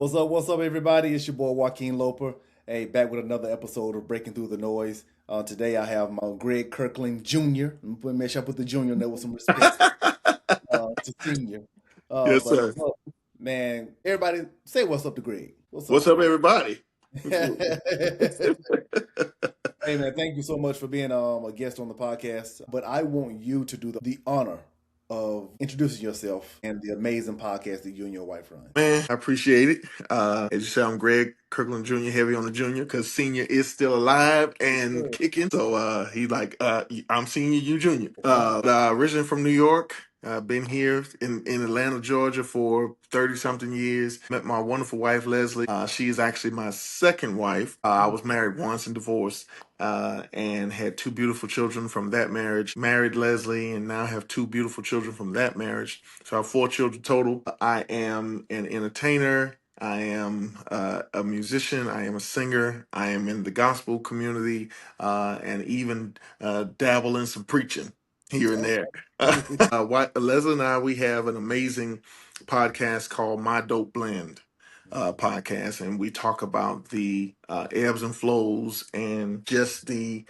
What's up, everybody? It's your boy Joaquin Loper. Hey, back with another episode of Breaking Through the Noise. Today I have my Greg Kirkland Jr. Make sure I put the junior in there with some respect to senior. Yes, But sir. look, man, everybody say what's up to Greg. What's up, What's up, Greg? everybody? Hey, man, thank you so much for being a guest on the podcast. But I want you to do the honor of introducing yourself and the amazing podcast that you and your wife run. Man, I appreciate it. As you said, I'm Greg Kirkland Jr., heavy on the junior, because senior is still alive and kicking. So he like, I'm senior, you junior. Originally from New York. I've been here in Atlanta, Georgia for 30 something years. Met my wonderful wife, Leslie. She is actually my second wife. I was married once and divorced. And had two beautiful children from that marriage. Married Leslie, and now have two beautiful children from that marriage. So I have four children total. I am an entertainer. I am a musician. I am a singer. I am in the gospel community, and even dabble in some preaching here and there. Leslie and I, we have an amazing podcast called My Dope Blend podcast, and we talk about the ebbs and flows and just the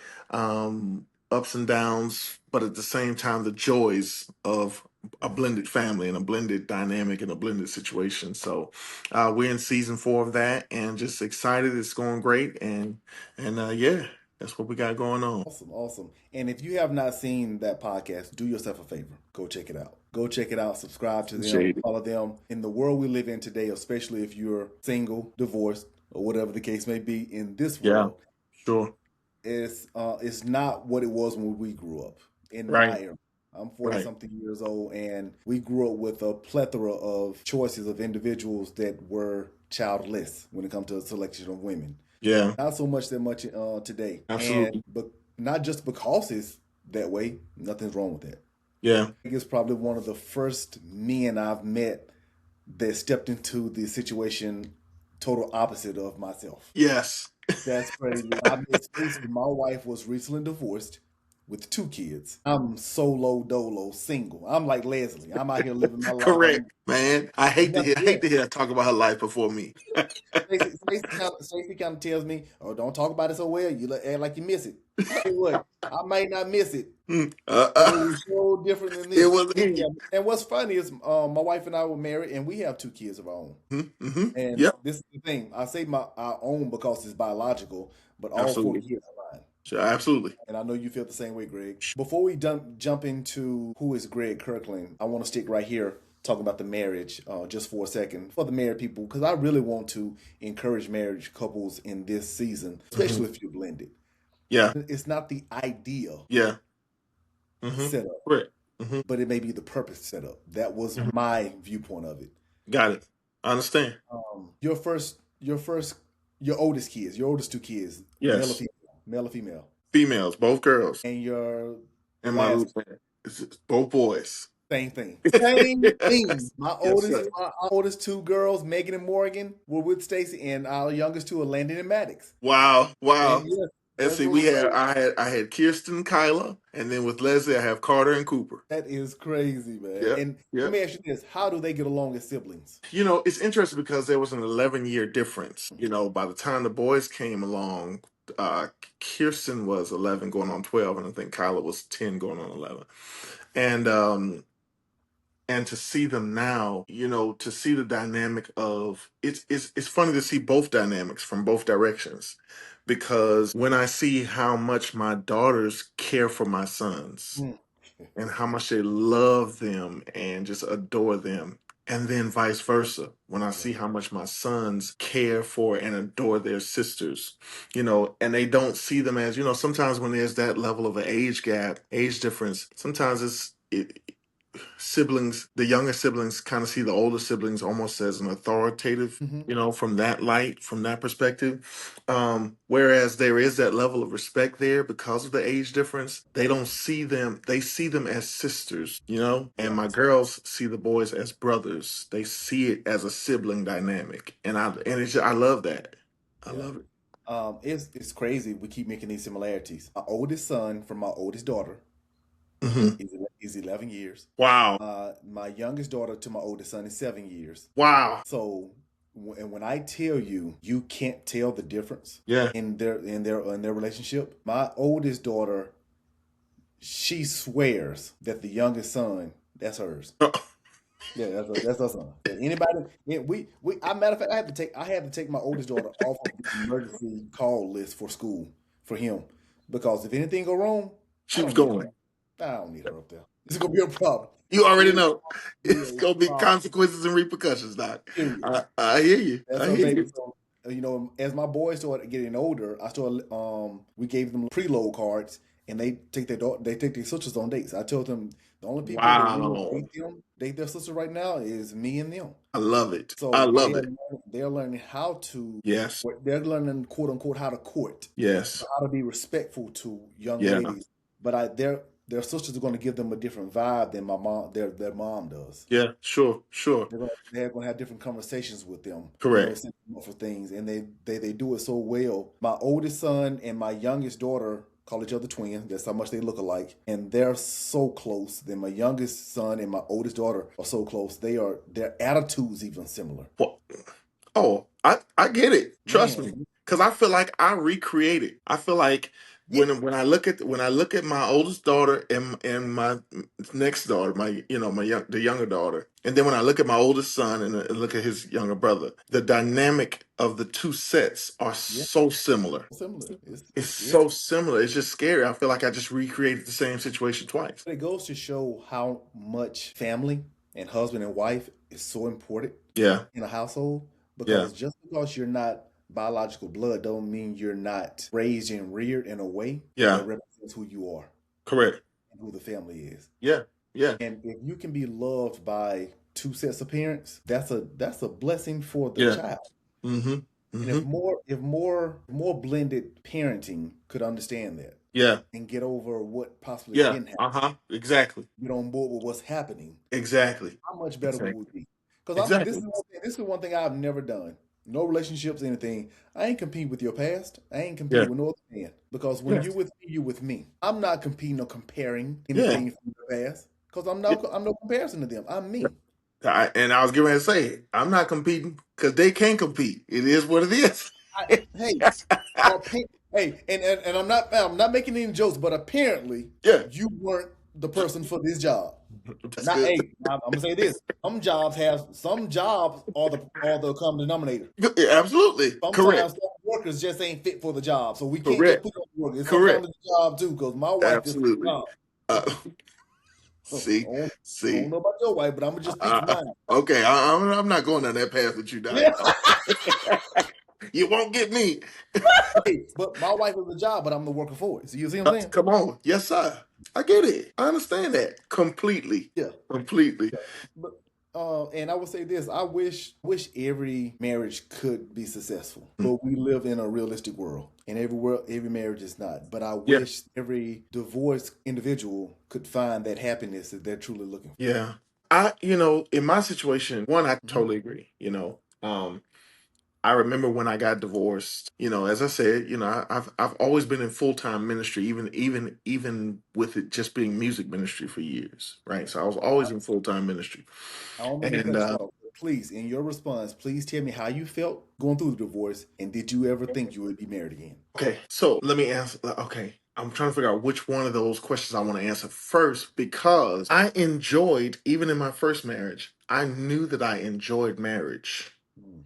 ups and downs, but at the same time, the joys of a blended family and a blended dynamic and a blended situation. So we're in season 4 of that, and just excited. It's going great, and yeah, that's what we got going on. Awesome, awesome. And if you have not seen that podcast, do yourself a favor. Go check it out. Go check it out. Subscribe to them. Appreciate it. Follow them. In the world we live in today, especially if you're single, divorced, or whatever the case may be in this Yeah, world, sure. it's not what it was when we grew up. In Right, my era, I'm 40 right. something years old, and we grew up with a plethora of choices of individuals that were childless when it comes to a selection of women. Yeah, Not so much that much today, and absolutely. but not just because it's that way. Nothing's wrong with that. Yeah, I think it's probably one of the first men I've met that stepped into the situation total opposite of myself. yes. That's crazy. I mean, Stacy, my wife was recently divorced with 2 kids. I'm solo dolo single. I'm like Leslie. I'm out here living my life. Correct, man. I hate to Yeah, hear I yeah. hate to hear her talk about her life before me. Stacy kind of tells me, "Oh, don't talk about it so well. You act like you miss it." I tell you what, I might not miss it, Mm, but it was so different than it this. was Yeah. And what's funny is, my wife and I were married, and we have 2 kids of our own. mm-hmm. And Yep, this is the thing. I say our own because it's biological, but all four absolutely. kids are mine. Sure, absolutely. And I know you feel the same way, Greg. Before we jump into who is Greg Kirkland, I want to stick right here talking about the marriage just for a second for the married people, because I really want to encourage marriage couples in this season, Hmm. especially if you're blended. Yeah, It's not the ideal yeah. Hmm. setup, Correct. Hmm. but it may be the perfect setup. That was my viewpoint of it. Got it. I understand. Your oldest kids, your oldest 2 kids, Yes. male or female, Females, both girls, and your and my last little it's both boys. same thing. Same thing. Yes, sir. My oldest 2 girls, Megan and Morgan, were with Stacy, and our youngest 2 are Landon and Maddox. Wow, wow. And yes, Let's that's see. what we raised. I had Kirsten and Kyla, and then with Leslie I have Carter and Cooper. That is crazy, man. Yep. And let Yep. me ask you this: how do they get along as siblings? It's interesting because there was an 11-year difference. By the time the boys came along, uh, Kirsten was 11 going on 12, and I think Kyla was 10 going on 11. And to see them now, to see the dynamic of it's funny to see both dynamics from both directions, because when I see how much my daughters care for my sons Mm. and how much they love them and just adore them. And then vice versa, when I Yeah. see how much my sons care for and adore their sisters, and they don't see them as, sometimes when there's that level of an age gap, age difference, sometimes siblings, the younger siblings kind of see the older siblings almost as an authoritative, Hmm. from that light, from that perspective. Whereas there is that level of respect there because of the age difference. They don't see them, they see them as sisters, and Yeah. my girls see the boys as brothers. They see it as a sibling dynamic. I love that. I Yeah. love it. It's crazy. We keep making these similarities. My oldest son from my oldest daughter Hmm. is 11 years. Wow. My youngest daughter to my oldest son is 7 years. Wow. So And when I tell you, you can't tell the difference Yeah. in their relationship. My oldest daughter, she swears that the youngest son, that's hers. Yeah, that's her son. That anybody, yeah, I matter of fact, I had to take my oldest daughter off of the emergency call list for school for him because if anything go wrong, I She was don't need her. going. I don't need her up there. It's gonna be a problem. You It already is know it's a gonna be problem. consequences and repercussions, Doc. Period. I hear you. That's I her hear baby. you. So, as my boys started getting older, we gave them preload cards, and they take their sisters on dates. I told them the only people that really Wow. date their sister right now is me and them. I love it. I So love it. they're learning how to, Yes. they're learning quote unquote how to court, Yes. how to be respectful to young Yeah. ladies. But their sisters are going to give them a different vibe than their mom does. Yeah. Sure. Sure. They're gonna have different conversations with them, Correct. setting them up for things, and they do it so well. My oldest son and my youngest daughter call each other twins. That's how much they look alike, and they're so close. Then my youngest son and my oldest daughter are so close. Their attitudes even similar. Well, oh, I get it. Trust me, Man, because I feel like I recreate it. I feel like yeah, when I look at my oldest daughter and my next daughter, my the younger daughter, and then when I look at my oldest son and look at his younger brother, the dynamic of the two sets are yeah, so similar. similar. It's It's so similar. It's just scary. I feel like I just recreated the same situation twice. It goes to show how much family and husband and wife is so important Yeah. in a household Yeah. because just because you're not biological blood don't mean you're not raised and reared in a way that Yeah. represents who you are Correct. and who the family is. Yeah. Yeah. And if you can be loved by two sets of parents, that's a blessing for the Yeah. child. Mm-hmm. And Mm-hmm. more blended parenting could understand that Yeah. and get over what possibly Yeah. didn't happen, Uh-huh. Exactly. get on board with what's happening, Exactly. how much better we Exactly. would be. Because Exactly. this is one thing I've never done. No relationships, anything. I ain't compete with your past. I ain't compete Yeah. with no other man. Because when Yeah. you with me, you with me. I'm not competing or comparing Yeah. anything from the past. Because Yeah. I'm no comparison to them. I'm Yeah. me. And I was getting ready to say, I'm not competing because they can't compete. It is what it is. Hey, hey, and I'm not making any jokes, but apparently Yeah. you weren't the person for this job. That's Not good. hey, I'm gonna say this. Some jobs are the common denominator. Yeah, absolutely. Sometimes Correct. some workers just ain't fit for the job, so we can't just Correct. put on the work. It's Correct. sometimes it's a job too, because my wife is a Absolutely. job. Uh, I see, don't see. know about your wife, but I'm gonna just speak for mine. Okay, I'm not going down that path with you, Doc. Yeah. You won't get me. Hey, but my wife is a job, but I'm the worker for it. So you see what I'm saying? Come on. Yes, sir. I get it. I understand that completely. Yeah. Completely. But and I would say this: I wish every marriage could be successful, Mm. but we live in a realistic world, and every marriage is not. But I Yeah. wish every divorced individual could find that happiness that they're truly looking Yeah. In my situation, one, I for. totally agree. I remember when I got divorced, as I said, I've always been in full-time ministry, even with it just being music ministry for years, right? So I was always in full-time ministry. I don't mean to And cut you off, but please, in your response, please tell me how you felt going through the divorce, and did you ever think you would be married again? okay, so let me answer. Okay, I'm trying to figure out which one of those questions I want to answer first because I enjoyed, even in my first marriage, I knew that I enjoyed marriage. Hmm,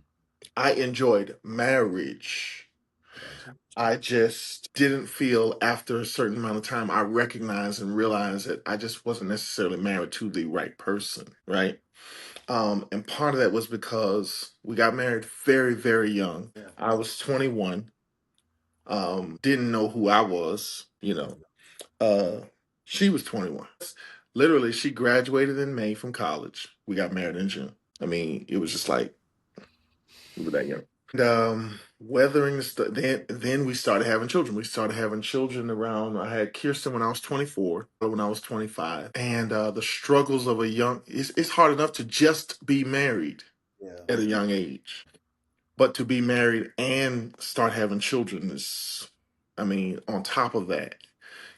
I enjoyed marriage. gotcha. I just didn't feel after a certain amount of time, I recognized and realized that I just wasn't necessarily married to the right person, right? And part of that was because we got married very, very young. Yeah, I was 21, didn't know who I was, Uh, she was 21. Literally, she graduated in May from college. We got married in June. I mean, it was just like we were that young. And weathering then we started having children. We started having children around. I had Kirsten when I was 24, when I was 25, and the struggles of a young. It's hard enough to just be married yeah, at a young age, but to be married and start having children is, I mean, on top of that,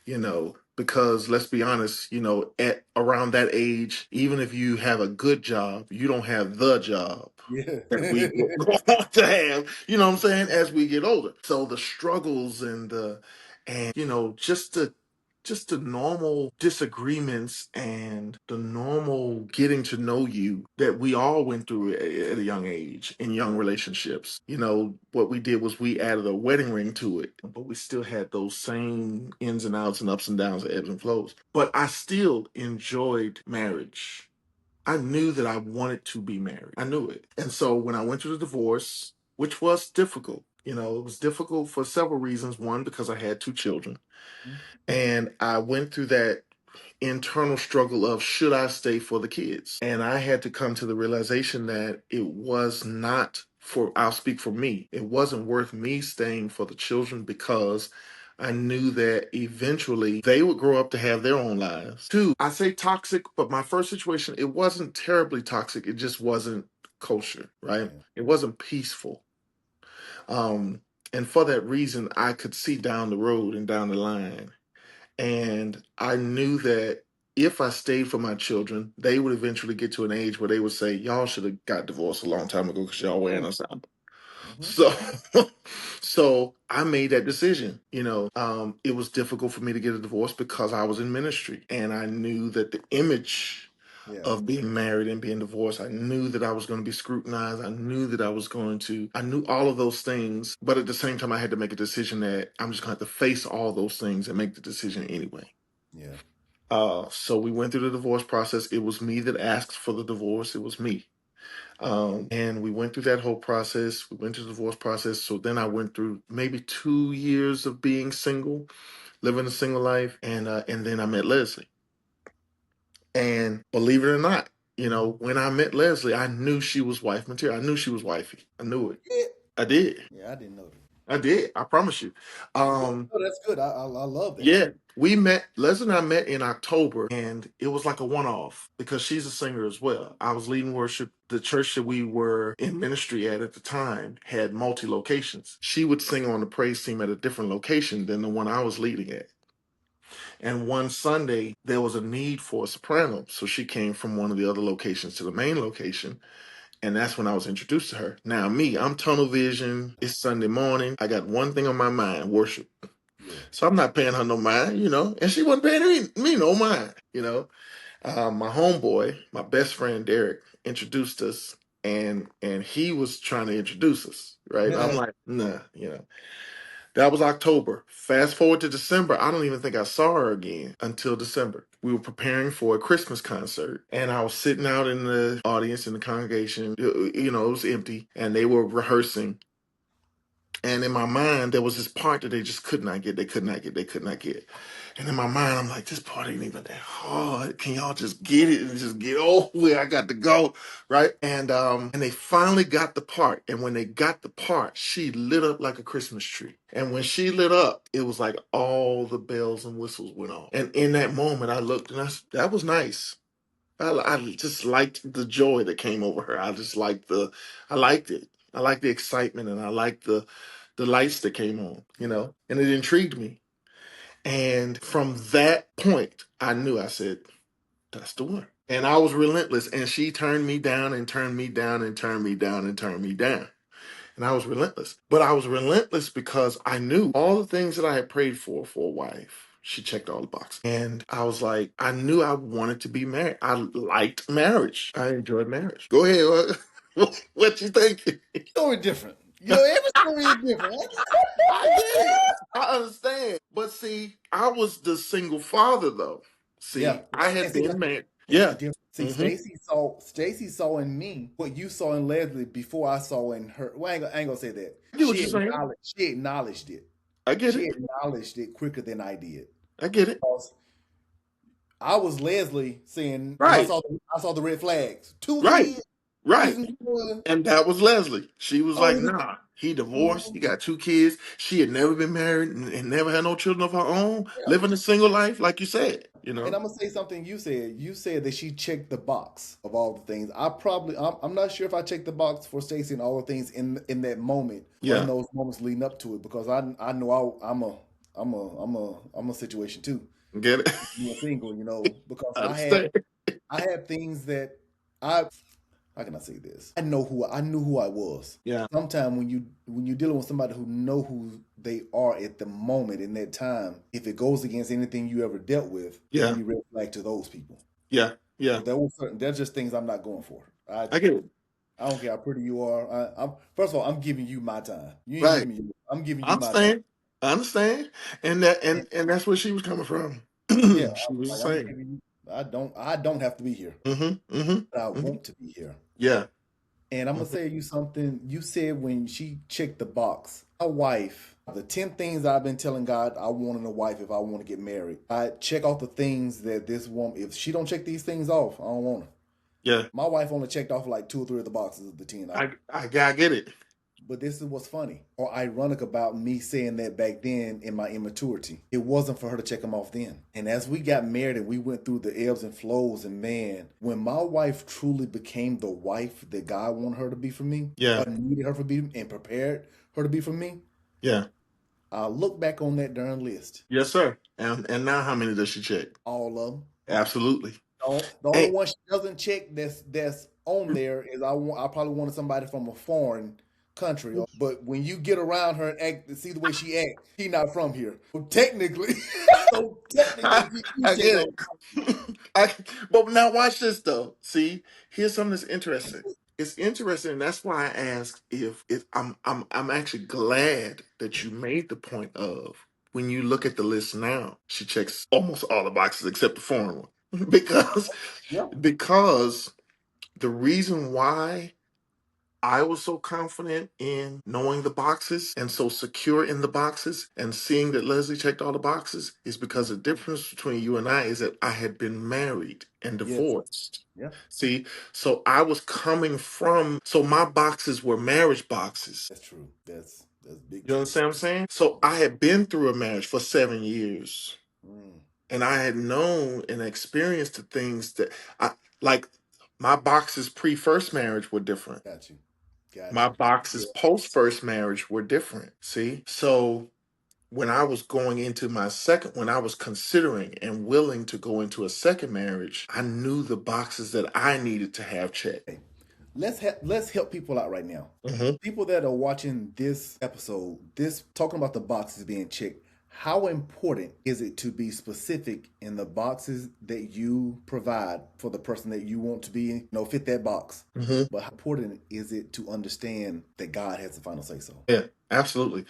you know. because let's be honest, at around that age, even if you have a good job, you don't have the job Yeah. that we would want to have, you know what I'm saying, as we get older. So the struggles and just the normal disagreements and the normal getting to know you that we all went through at a young age in young relationships. What we did was we added a wedding ring to it, but we still had those same ins and outs and ups and downs, ebbs and flows. But I still enjoyed marriage. I knew that I wanted to be married. I knew it. And so when I went through the divorce, which was difficult, it was difficult for several reasons. One, because I had two children. And I went through that internal struggle of should I stay for the kids? And I had to come to the realization that it was not for, I'll speak for me, it wasn't worth me staying for the children because I knew that eventually they would grow up to have their own lives. Two, I say toxic, but my first situation, it wasn't terribly toxic. It just wasn't kosher, right? Yeah. It wasn't peaceful. Um, and for that reason, I could see down the road and down the line, and I knew that if I stayed for my children, they would eventually get to an age where they would say, y'all should have got divorced a long time ago because y'all wearing us out. Mm-hmm. So, so I made that decision. It was difficult for me to get a divorce because I was in ministry and I knew that the image Yeah. of being married and being divorced, I knew that I was going to be scrutinized. I knew all of those things. But at the same time, I had to make a decision that I'm just going to have to face all those things and make the decision anyway. Yeah. So we went through the divorce process. It was me that asked for the divorce. It was me. And we went through that whole process. We went through the divorce process. So then I went through maybe 2 years of being single, living a single life, and then I met Leslie. And believe it or not, when I met Leslie, I knew she was wife material. I knew she was wifey. I knew it. Yeah. I did. Yeah, I didn't know that. I did. I promise you. Yeah. Um, Oh, that's good. I love that. yeah, we met. Leslie and I met in October, and it was like a one-off because she's a singer as well. I was leading worship. The church that we were in ministry at the time had multi locations. She would sing on the praise team at a different location than the one I was leading at. And one Sunday, there was a need for a soprano. So she came from one of the other locations to the main location. And that's when I was introduced to her. Now, me, I'm tunnel vision. It's Sunday morning. I got one thing on my mind, worship. Yeah. So I'm not paying her no mind, and she wasn't paying me no mind. My homeboy, my best friend Derek, introduced us, and he was trying to introduce us, right? I'm like, nah. That was October. Fast forward to December. I don't even think I saw her again until December. We were preparing for a Christmas concert, and I was sitting out in the audience in the congregation. It was empty, and they were rehearsing. And in my mind, there was this part that they just could not get. They could not get. They could not get. And in my mind, I'm like, this part ain't even that hard. Can y'all just get it and just get over where I got to go, right? And they finally got the part. And when they got the part, she lit up like a Christmas tree. And when she lit up, it was like all the bells and whistles went off. And in that moment, I looked and that was nice. I just liked the joy that came over her. I liked it. I liked the excitement, and I liked the lights that came on, Yeah. and it intrigued me. And from that point, I knew, I said, that's the one. And I was relentless. And she turned me down and turned me down and turned me down and turned me down. And I was relentless. But I was relentless because I knew all the things that I had prayed for a wife. She checked all the boxes. And I was like, I knew I wanted to be married. I liked marriage. I enjoyed marriage. Go ahead. What you thinking? Story different. Every story is different. I get it. I understand. But see, I was the single father though. Yeah. See, I And had see, been married. that's the Yeah. difference. See, Hmm. Stacy saw in me what you saw in Leslie before I saw in her. Well, I ain't gonna say that. I get what you're saying. She acknowledged it. I get She it. acknowledged it quicker than I did. I get it. Because I was Leslie saying, and Right. I saw the red flags. Two Right. kids, Right. using one. And that was Leslie. She was like, Oh, nah, he divorced. He mhm. got two kids. She had never been married and never had no children of her own, Yeah. living a single life, like you said. And I'm gonna say something you said. You said that she checked the box of all the things. I'm not sure if I checked the box for Stacey and all the things in that moment or in Yeah. those moments leading up to it because I know I'm a situation too. Get it? You were single, because I understand. I had things that I how can I say this? I knew who I was. Yeah, Sometimes when you're dealing with somebody who know who they are at the moment in that time, if it goes against anything you ever dealt with, it can yeah, be red flag to those people. yeah, So yeah. there's just things I'm not going for. I get it. I don't care how pretty you are. I'm first of all, I'm giving you my time. You ain't Right. giving me yours. I'm giving I you my time. understand. I understand. And that And and that's where she was coming from. yeah, She was the I'm same. giving you. I don't have to be here, Mm-hmm. Mm-hmm. but I Hmm. want to be here. Yeah. And I'm gonna Hmm. say you something. You said when she checked the box, my wife, the 10 things I've been telling God I want in a wife if I want to get married. I check off the things that this woman, if she don't check these things off, I don't want her. Yeah. My wife only checked off like 2 or 3 of the boxes of the 10 I get it. but this is what's funny or ironic about me saying that back then in my immaturity. It wasn't for her to check them off then. And as we got married and we went through the ebbs and flows, and man, when my wife truly became the wife that God wanted her to be for me, Yeah. or needed her to be and prepared her to be for me, Yeah. I look back on that darn list, Yes, sir. And now how many does she check? all of them. Absolutely. The only And one she doesn't check that's on there is I probably wanted somebody from a foreign country. But when you get around her and see the way she act, she not from here. So technically, she I check get off. it. I, but now watch this though. See, here's something that's interesting. It's interesting, and that's why I asked if I'm actually glad that you made the point of when you look at the list now, she checks almost all the boxes except the foreign one. Yeah, Because the reason why I was so confident in knowing the boxes and so secure in the boxes and seeing that Leslie checked all the boxes is because the difference between you and I is that I had been married and yes, divorced. yeah, See, so I was coming from, so my boxes were marriage boxes. that's true. That's big You true. understand what I'm saying? So I had been through a marriage for 7 years Mm, and I had known and experienced the things that I like. My boxes pre first marriage were different. got you, got My you. boxes Yeah, post first marriage were different. See? So when I was going into my second, when I was considering and willing to go into a second marriage, I knew the boxes that I needed to have checked. okay. Let's help people out right now. Hmm. People that are watching this episode, this talking about the boxes being checked, how important is it to be specific in the boxes that you provide for the person that you want to be, fit that box? Hmm. But how important is it to understand that God has the final say so? Yeah, absolutely.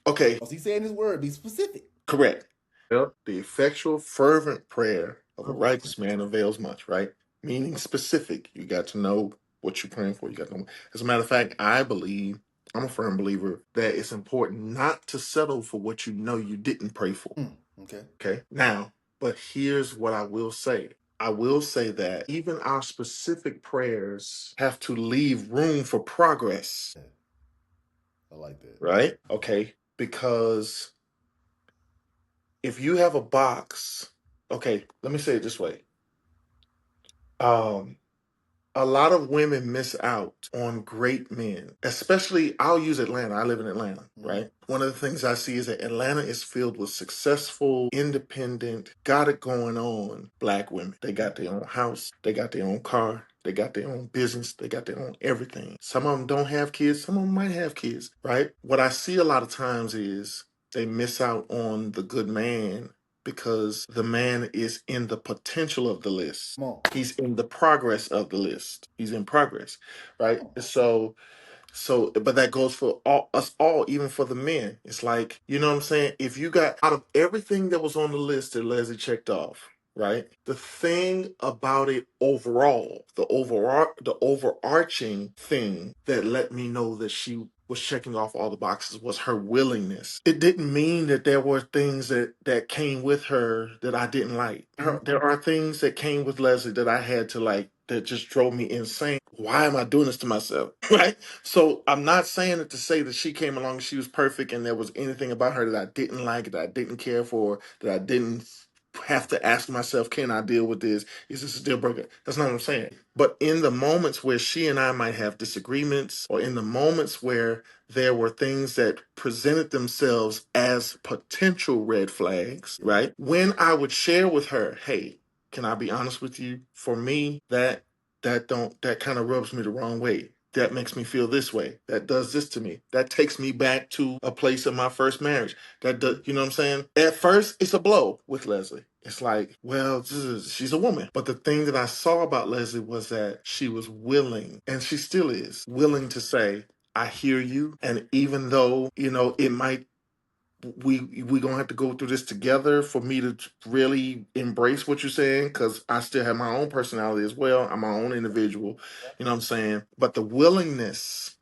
Okay, Because he said in his word, be specific. correct. Yep. The effectual, fervent prayer of a Fervent. righteous man avails much, right? Meaning specific. You got to know what you're praying for. You got to know. As a matter of fact, I'm a firm believer that it's important not to settle for what you know you didn't pray for. Okay. Okay. Now, but here's what I will say. I will say that even our specific prayers have to leave room for progress, Yeah, I like that. right? Okay. Because if you have a box, okay, let me say it this way. Um, a lot of women miss out on great men, especially I'll use Atlanta. I live in Atlanta, Mm, right? One of the things I see is that Atlanta is filled with successful, independent, got it going on black women. They got their own house, they got their own car, they got their own business, they got their own everything. Some of them don't have kids, some of them might have kids, right? What I see a lot of times is they miss out on the good man because the man is in the potential of the list. come on. He's in the progress of the list. He's in progress, right? So, but that goes for all us all, even for the men. It's like, you know what I'm saying? If you got out of everything that was on the list that Leslie checked off, right? The thing about it overall, the overarching thing that let me know that she was checking off all the boxes was her willingness. It didn't mean that there were things that came with her that I didn't like. Mhm. There are things that came with Leslie that I had to like that just drove me insane. Why am I doing this to myself? Right? So I'm not saying it to say that she came along, she was perfect, and there was anything about her that I didn't like, that I didn't care for, that I didn't have to ask myself, can I deal with this? Is this a deal breaker? That's not what I'm saying. But in the moments where she and I might have disagreements, or in the moments where there were things that presented themselves as potential red flags, right? When I would share with her, hey, can I be honest with you? For me, that kind of rubs me the wrong way. That makes me feel this way. That does this to me. That takes me back to a place of my first marriage. That does, you know what I'm saying? At first, it's a blow with Leslie. It's like, well, she's a woman. But the thing that I saw about Leslie was that she was willing, and she still is, willing to say, I hear you. And even though, it might we gonna have to go through this together for me to really embrace what you're saying, because I still have my own personality as well. I'm my own individual, you know what I'm saying? But the willingness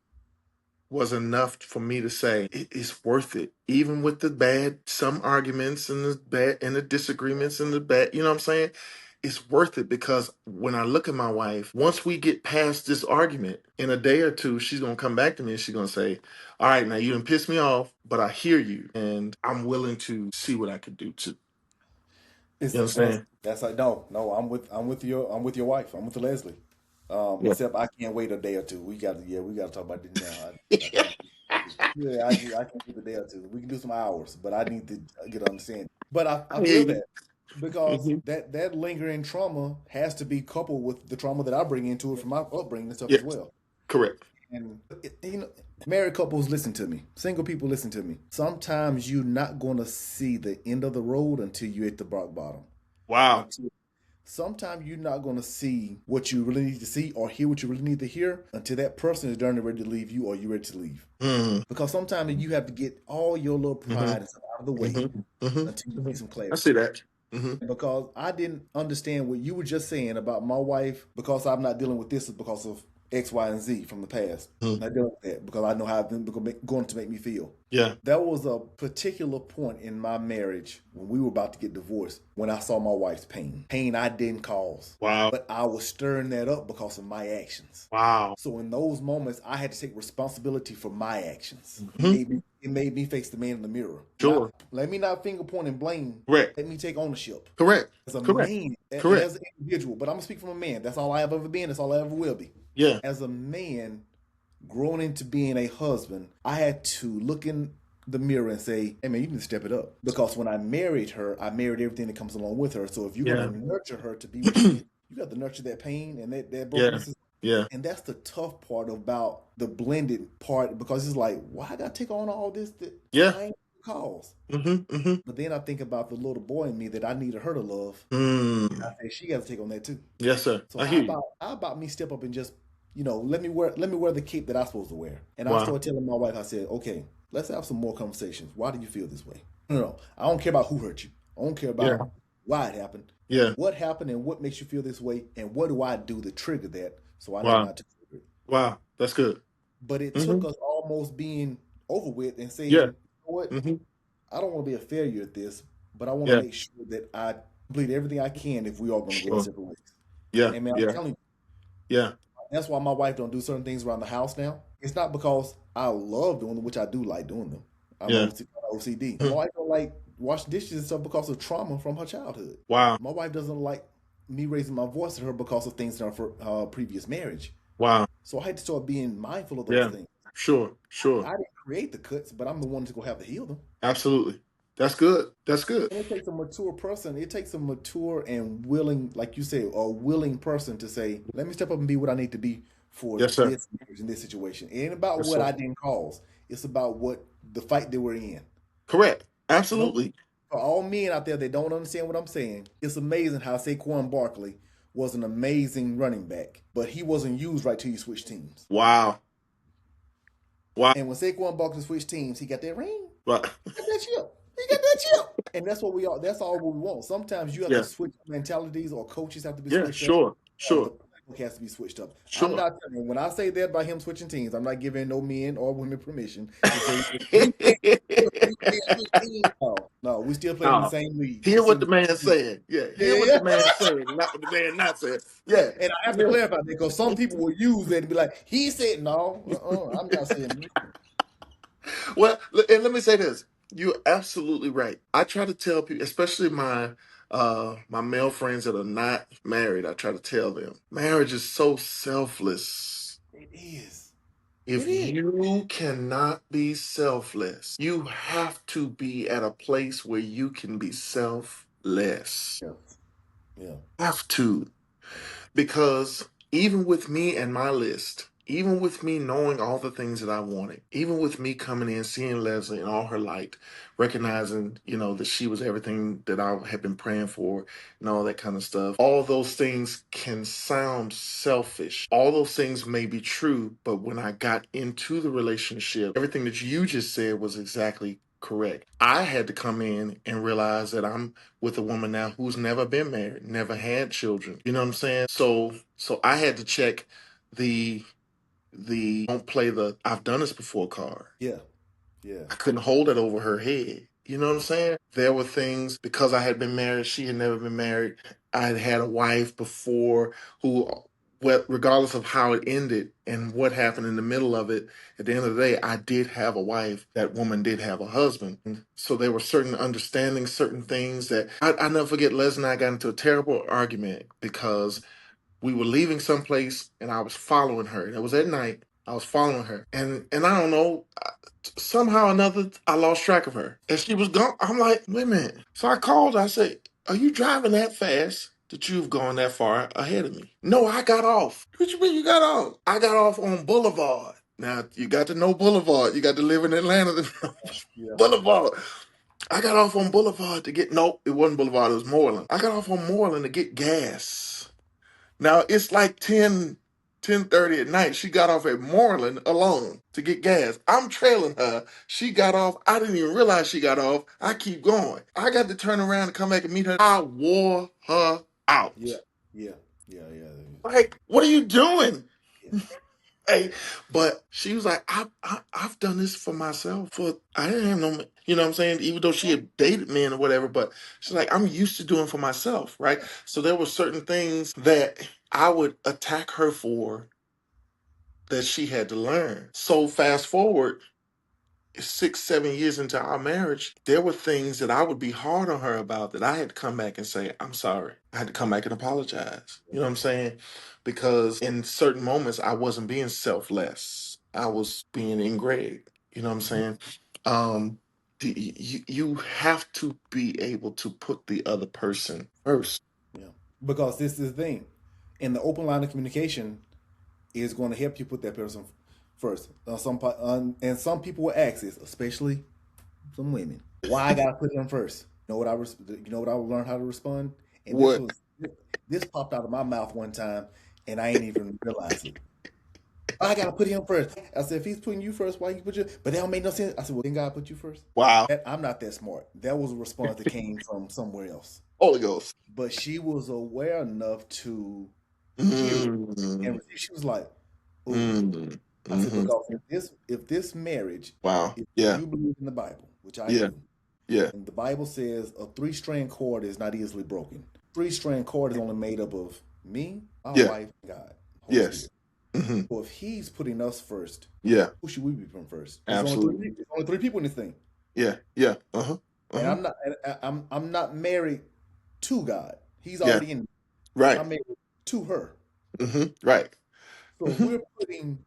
was enough for me to say it's worth it, even with the bad, some arguments and the bad and the disagreements and the bad. You know what I'm saying? It's worth it, because when I look at my wife, once we get past this argument, in a day or two, she's gonna come back to me and she's gonna say, "All right, now you done pissed me off, but I hear you, and I'm willing to see what I could do to." You It's know what I'm saying? that's like no. I'm with your wife. I'm with Leslie. Yeah. Except I can't wait a day or two. We got to talk about this now. I can't. Yeah, I can't wait a day or two. We can do some hours, but I need to get understanding. But I I hear feel you. that because Hmm. that lingering trauma has to be coupled with the trauma that I bring into it from my upbringing and stuff as Yes, well. correct. And married couples, listen to me. Single people, listen to me. Sometimes you're not going to see the end of the road until you're at the rock bottom. Wow. Until sometimes you're not going to see what you really need to see or hear what you really need to hear until that person is done and ready to leave you or you're ready to leave. Mm-hmm. Because sometimes you have to get all your little Mm-hmm. pride and stuff out of the way Mm-hmm. Mm-hmm. until you Hmm. get some I clarity. see that. Mm-hmm. Because I didn't understand what you were just saying about my wife. Because I'm not dealing with this is because of X, Y, and Z from the past. Mm-hmm. Not dealing with that because I know how it's going to make me feel. Yeah. There was a particular point in my marriage when we were about to get divorced when I saw my wife's pain. Pain I didn't cause, Wow. but I was stirring that up because of my actions. Wow. So in those moments, I had to take responsibility for my actions. Hmm. It made me face the man in the mirror. Sure. Not let me not finger point and blame. Correct. Let me take ownership Correct. as a Correct. man and Correct. as an individual. But I'm gonna speak from a man. That's all I have ever been. That's all I ever will be. Yeah. As a man, growing into being a husband, I had to look in the mirror and say, "Hey man, you need to step it up." Because when I married her, I married everything that comes along with her. So if you're Yeah. gonna nurture her to be what she is, you got to nurture that pain and that Yeah. brokenness. Yeah. And that's the tough part about the blended part because it's like, why I gotta take on all this that Yeah. I ain't cause? Mm-hmm. Mm-hmm. But then I think about the little boy in me that I needed her to love. I Mm. say she got to take on that too. Yes, sir. So I hear you. how about me step up and just let me wear the cape that I'm supposed to wear. And I Wow. started telling my wife, I said, okay, let's have some more conversations. Why do you feel this way? No, I don't care about who hurt you. I don't care Yeah. about why it happened. Yeah. What happened and what makes you feel this way, and what do I do to trigger that so I know Wow. not to trigger it. Wow. That's good. But it took Mm-hmm. us almost being over with and saying, Yeah. you know what? Mm-hmm. I don't want to be a failure at this, but I want to Yeah. make sure that I complete everything I can if we are going to go our Sure. separate ways. Yeah. And man, I'm Yeah. telling you, Yeah. that's why my wife don't do certain things around the house now. It's not because I love doing them, which I do like doing them. I'm Yeah. OCD. My Mhm. wife don't like wash dishes and stuff because of trauma from her childhood. Wow. My wife doesn't like me raising my voice at her because of things in her previous marriage. Wow. So I had to start being mindful of those Yeah. things. Sure. Sure. I didn't create the cuts, but I'm the one that's gonna have to heal them. Absolutely. That's good. That's good. And it takes a mature person. It takes a mature and willing, like you say, a willing person to say, "Let me step up and be what I need to be for Yes, sir. this marriage in this situation." It ain't about Yes, what sir. I didn't cause. It's about what the fight that we're in. Correct. And Absolutely. for all men out there that don't understand what I'm saying, it's amazing how Saquon Barkley was an amazing running back, but he wasn't used right till you switch teams. Wow. Wow. And when Saquon Barkley switched teams, he got that ring, Wow. he got that chip, he got that chip. And that's what we all. That's all we want. Sometimes you have to Yeah. switch mentalities, or coaches have to be Yeah. switched up, Sure. or the Sure. playbook has to be switched up. I'm Sure. not telling you, when I say that by him switching teams, I'm not giving no men or women permission to say you can't switch teams. No, no, we still playing in the No. same league. Hear what the man saying. Yeah. Yeah, Hear what yeah, the man saying. Not what the man not saying. Yeah. and I have to Yeah. clarify that because some people will use that and be like, "He said no, I'm not saying that." Well, and let me say this. You're absolutely right. I try to tell people, especially my My male friends that are not married, I try to tell them marriage is so selfless. It is. It If is. you cannot be selfless, you have to be at a place where you can be selfless. Yeah. Yeah. Have to. Because even with me and my list, even with me knowing all the things that I wanted, even with me coming in, seeing Leslie in all her light, recognizing, that she was everything that I had been praying for and all that kind of stuff, all those things can sound selfish. All those things may be true, but when I got into the relationship, everything that you just said was exactly correct. I had to come in and realize that I'm with a woman now who's never been married, never had children. You know what I'm saying? So I had to check the don't play the I've done this before card. Yeah. Yeah. I couldn't hold it over her head. You know what I'm saying? There were things because I had been married, she had never been married. I had had a wife before who, well, regardless of how it ended and what happened in the middle of it, at the end of the day, I did have a wife. That woman did have a husband. So there were certain understandings, certain things that I never forget. Les and I got into a terrible argument because we were leaving someplace and I was following her. It was at night. I was following her. And I don't know, somehow or another, I lost track of her. And she was gone. I'm like, wait a minute. So I called her. I said, are you driving that fast that you've gone that far ahead of me? No, I got off. What you mean you got off? I got off on Boulevard. Now, you got to know Boulevard. You got to live in Atlanta to know Yeah. Boulevard. I got off on Boulevard to get, no, it wasn't Boulevard, it was Moreland. I got off on Moreland to get gas. Now it's like 10:30 at night. She got off at Moreland alone to get gas. I'm trailing her. She got off. I didn't even realize she got off. I keep going. I got to turn around and come back and meet her. I wore her out. Yeah. Yeah. Yeah. Yeah. Like, what are you doing? Yeah. Hey, but she was like, I've done this for myself. I didn't have no, you know what I'm saying? Even though she had dated men or whatever, but she's like, I'm used to doing for myself, right? So there were certain things that I would attack her for that she had to learn. So fast forward 6, 7 years into our marriage, there were things that I would be hard on her about that I had to come back and say, I'm sorry. I had to come back and apologize. You know what I'm saying? Because in certain moments, I wasn't being selfless. I was being ingrained. You know what I'm saying? Um, you have to be able to put the other person first. Yeah. Because this is the thing. And the open line of communication is going to help you put that person first. And some people will ask this, especially some women. Why I gotta put them first? You know what I learned how to respond? And What? this popped out of my mouth one time, and I ain't even realize it. I gotta put him first. I said, if he's putting you first, why you put you? But that don't make no sense. I said, well, then God put you first. Wow. I'm not that smart. That was a response that came from somewhere else. Holy Ghost. But she was aware enough to hear it and Mm, she was like, "Ooh." mm, I said, hmm. because if this marriage, Wow. if Yeah. you believe in the Bible, which I Yeah. do, Yeah. and the Bible says a three-strand cord is not easily broken. Three-strand cord is only made up of me, my Yeah. wife, God, Holy Yes. Spirit. Hmm. So if He's putting us first, Yeah. who should we be putting first? There's only three. Absolutely. There's only three people in this thing, Yeah. Yeah. Uh-huh. and Uh-huh. I'm not married to God. He's Yeah. already in me. Right. I'm married to her. Right. So if Hmm. we're putting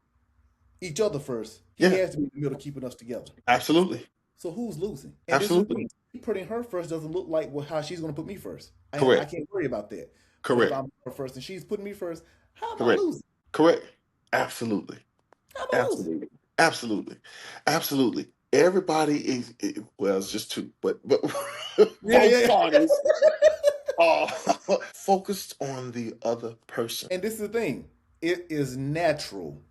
each other first, He Yeah. has to be in the middle, keeping us together. Absolutely. So who's losing? And this is the Absolutely. thing. Putting her first doesn't look like how she's going to put me first. I Correct. can't worry about that. But if Correct. I'm her first and she's putting me first, how am I Correct. losing? Correct. Absolutely. How am I losing? Absolutely. Absolutely. Absolutely. Everybody well, it's just two, but Yeah, both yeah. parties are focused on the other person. And this is the thing. It is natural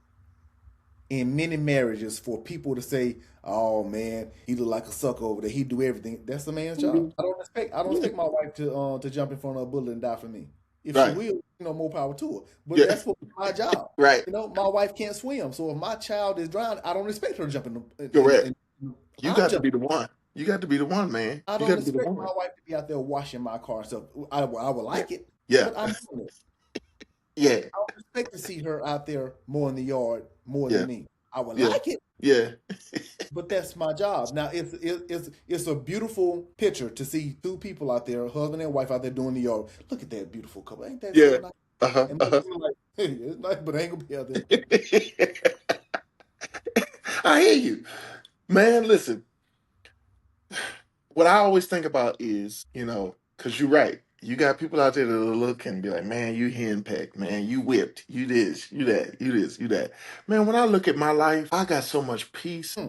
in many marriages for people to say, "Oh man, he look like a sucker over there. He do everything." That's the man's job. Mhm. I don't Yeah. expect my wife to jump in front of a bullet and die for me. If she Right. will, more power to her. But Yeah. that's what my job. Right. My wife can't swim, so if my child is drowning, I don't expect her to jump in. Correct. You I'm got to jumping. be the one. You got to be the one, man. I You don't got to be the expect my one. wife to be out there washing my car and stuff. I would Yeah. like it, Yeah. but I'm doing it. Yeah. I don't expect to see her out there mowing the yard more than Yeah. me. I would Yeah. like it, Yeah. but that's my job. Now it's a beautiful picture to see two people out there, husband and wife out there doing the yard. Look at that beautiful couple. Ain't that so Yeah. nice? Uh-huh. And Uh-huh. I'm like, hey, it's nice, but I ain't gonna be out there. I hear you. Man, listen, what I always think about is, because you're right. You got people out there that look and be like, man, you henpecked, man, you whipped, you this, you that, you this, you that. Man, when I look at my life, I got so much peace. Hmm,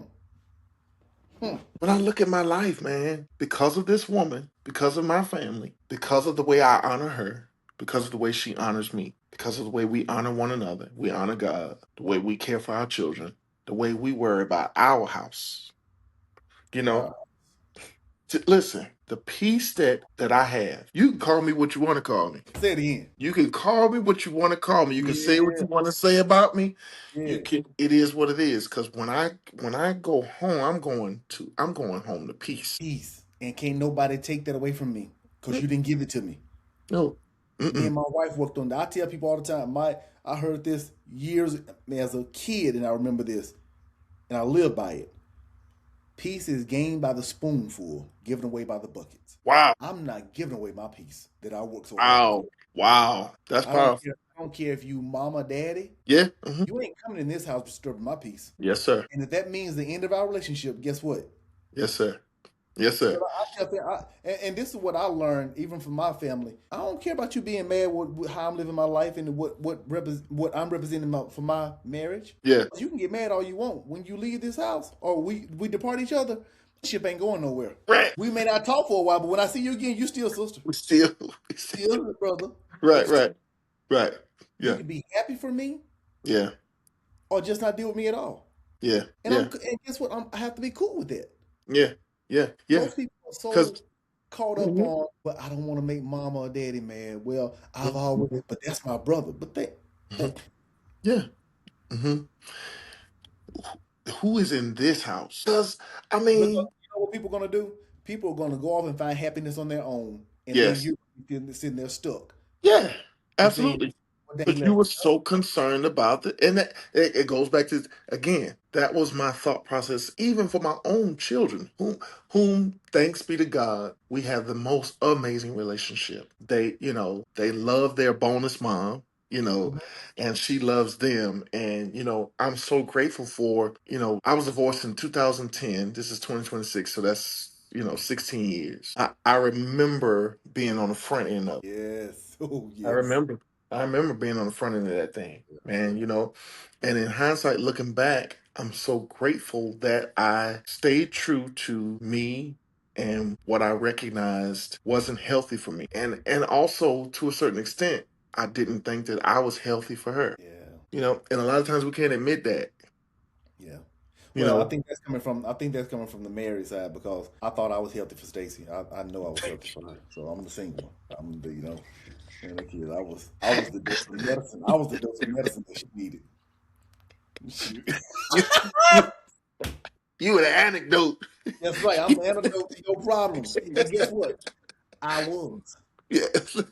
hmm. When I look at my life, man, because of this woman, because of my family, because of the way I honor her, because of the way she honors me, because of the way we honor one another, we honor God, the way we care for our children, the way we worry about our house. You know, Wow. listen, the peace that I have. You can call me what you want to call me. Say it again. You can call me what you want to call me. You can say what Yeah, you want to say about me. You yeah. can. It is what it is. Because when I go home, I'm going home to peace. Peace. And can't nobody take that away from me because you didn't give it to me. No. Me and Mm-mm. my wife worked on that. I tell people all the time, I heard this years as a kid, and I remember this, and I live by it. Peace is gained by the spoonful, given away by the buckets. Wow. I'm not giving away my peace that I work so hard to Wow. create. Wow. That's I don't powerful. care. I don't care if you mama, daddy. Yeah. Hmm. You ain't coming in this house disturbing my peace. Yes, sir. And if that means the end of our relationship, guess what? Yes, sir. Yes, Because sir. I tell them, and this is what I learned even from my family. I don't care about you being mad with how I'm living my life and what I'm representing for my marriage. Yeah. You can get mad all you want. When you leave this house or we depart each other, ship ain't going nowhere. Right. We may not talk for a while, but when I see you again, you still sister, We still. We still. still brother. You Right. still, Right. Right. you Yeah. can be happy for me Yeah. or just not deal with me at all. Yeah. And Yeah. and guess what? I have to be cool with that. Yeah. Yeah. Yeah. Most people are Because. so caught up on, but I don't want to make mama or daddy mad. Well, I've always, but that's my brother. But they Yeah. Hmm. Who is in this house? Because I because mean, you know what people are gonna do? People are gonna go off and find happiness on their own, and then yes. you sitting there stuck Yeah. and saying, Absolutely. "What they But you left?" were so concerned about and it goes back to, again, that was my thought process, even for my own children, whom thanks be to God, we have the most amazing relationship. They love their bonus mom, Mhm. and she loves them. And, I'm so grateful for, I was divorced in 2010. This is 2026, so that's 16 years. I remember being on the front end of it. Yes. Oh I yes. remember. I remember being on the front end of that thing, man, and in hindsight, looking back, I'm so grateful that I stayed true to me and what I recognized wasn't healthy for me. And also to a certain extent, I didn't think that I was healthy for her. Yeah. And a lot of times we can't admit that, Yeah. you Well, know. I think that's coming from the married side because I thought I was healthy for Stacy. I know I was healthy for her. So I'm the single one. I'm the and the kid. I was the dose of medicine. I was the dose of medicine that she needed. She, You you you were the anecdote. that's right. I'm the antidote to your problems. And guess what? I was. Yes.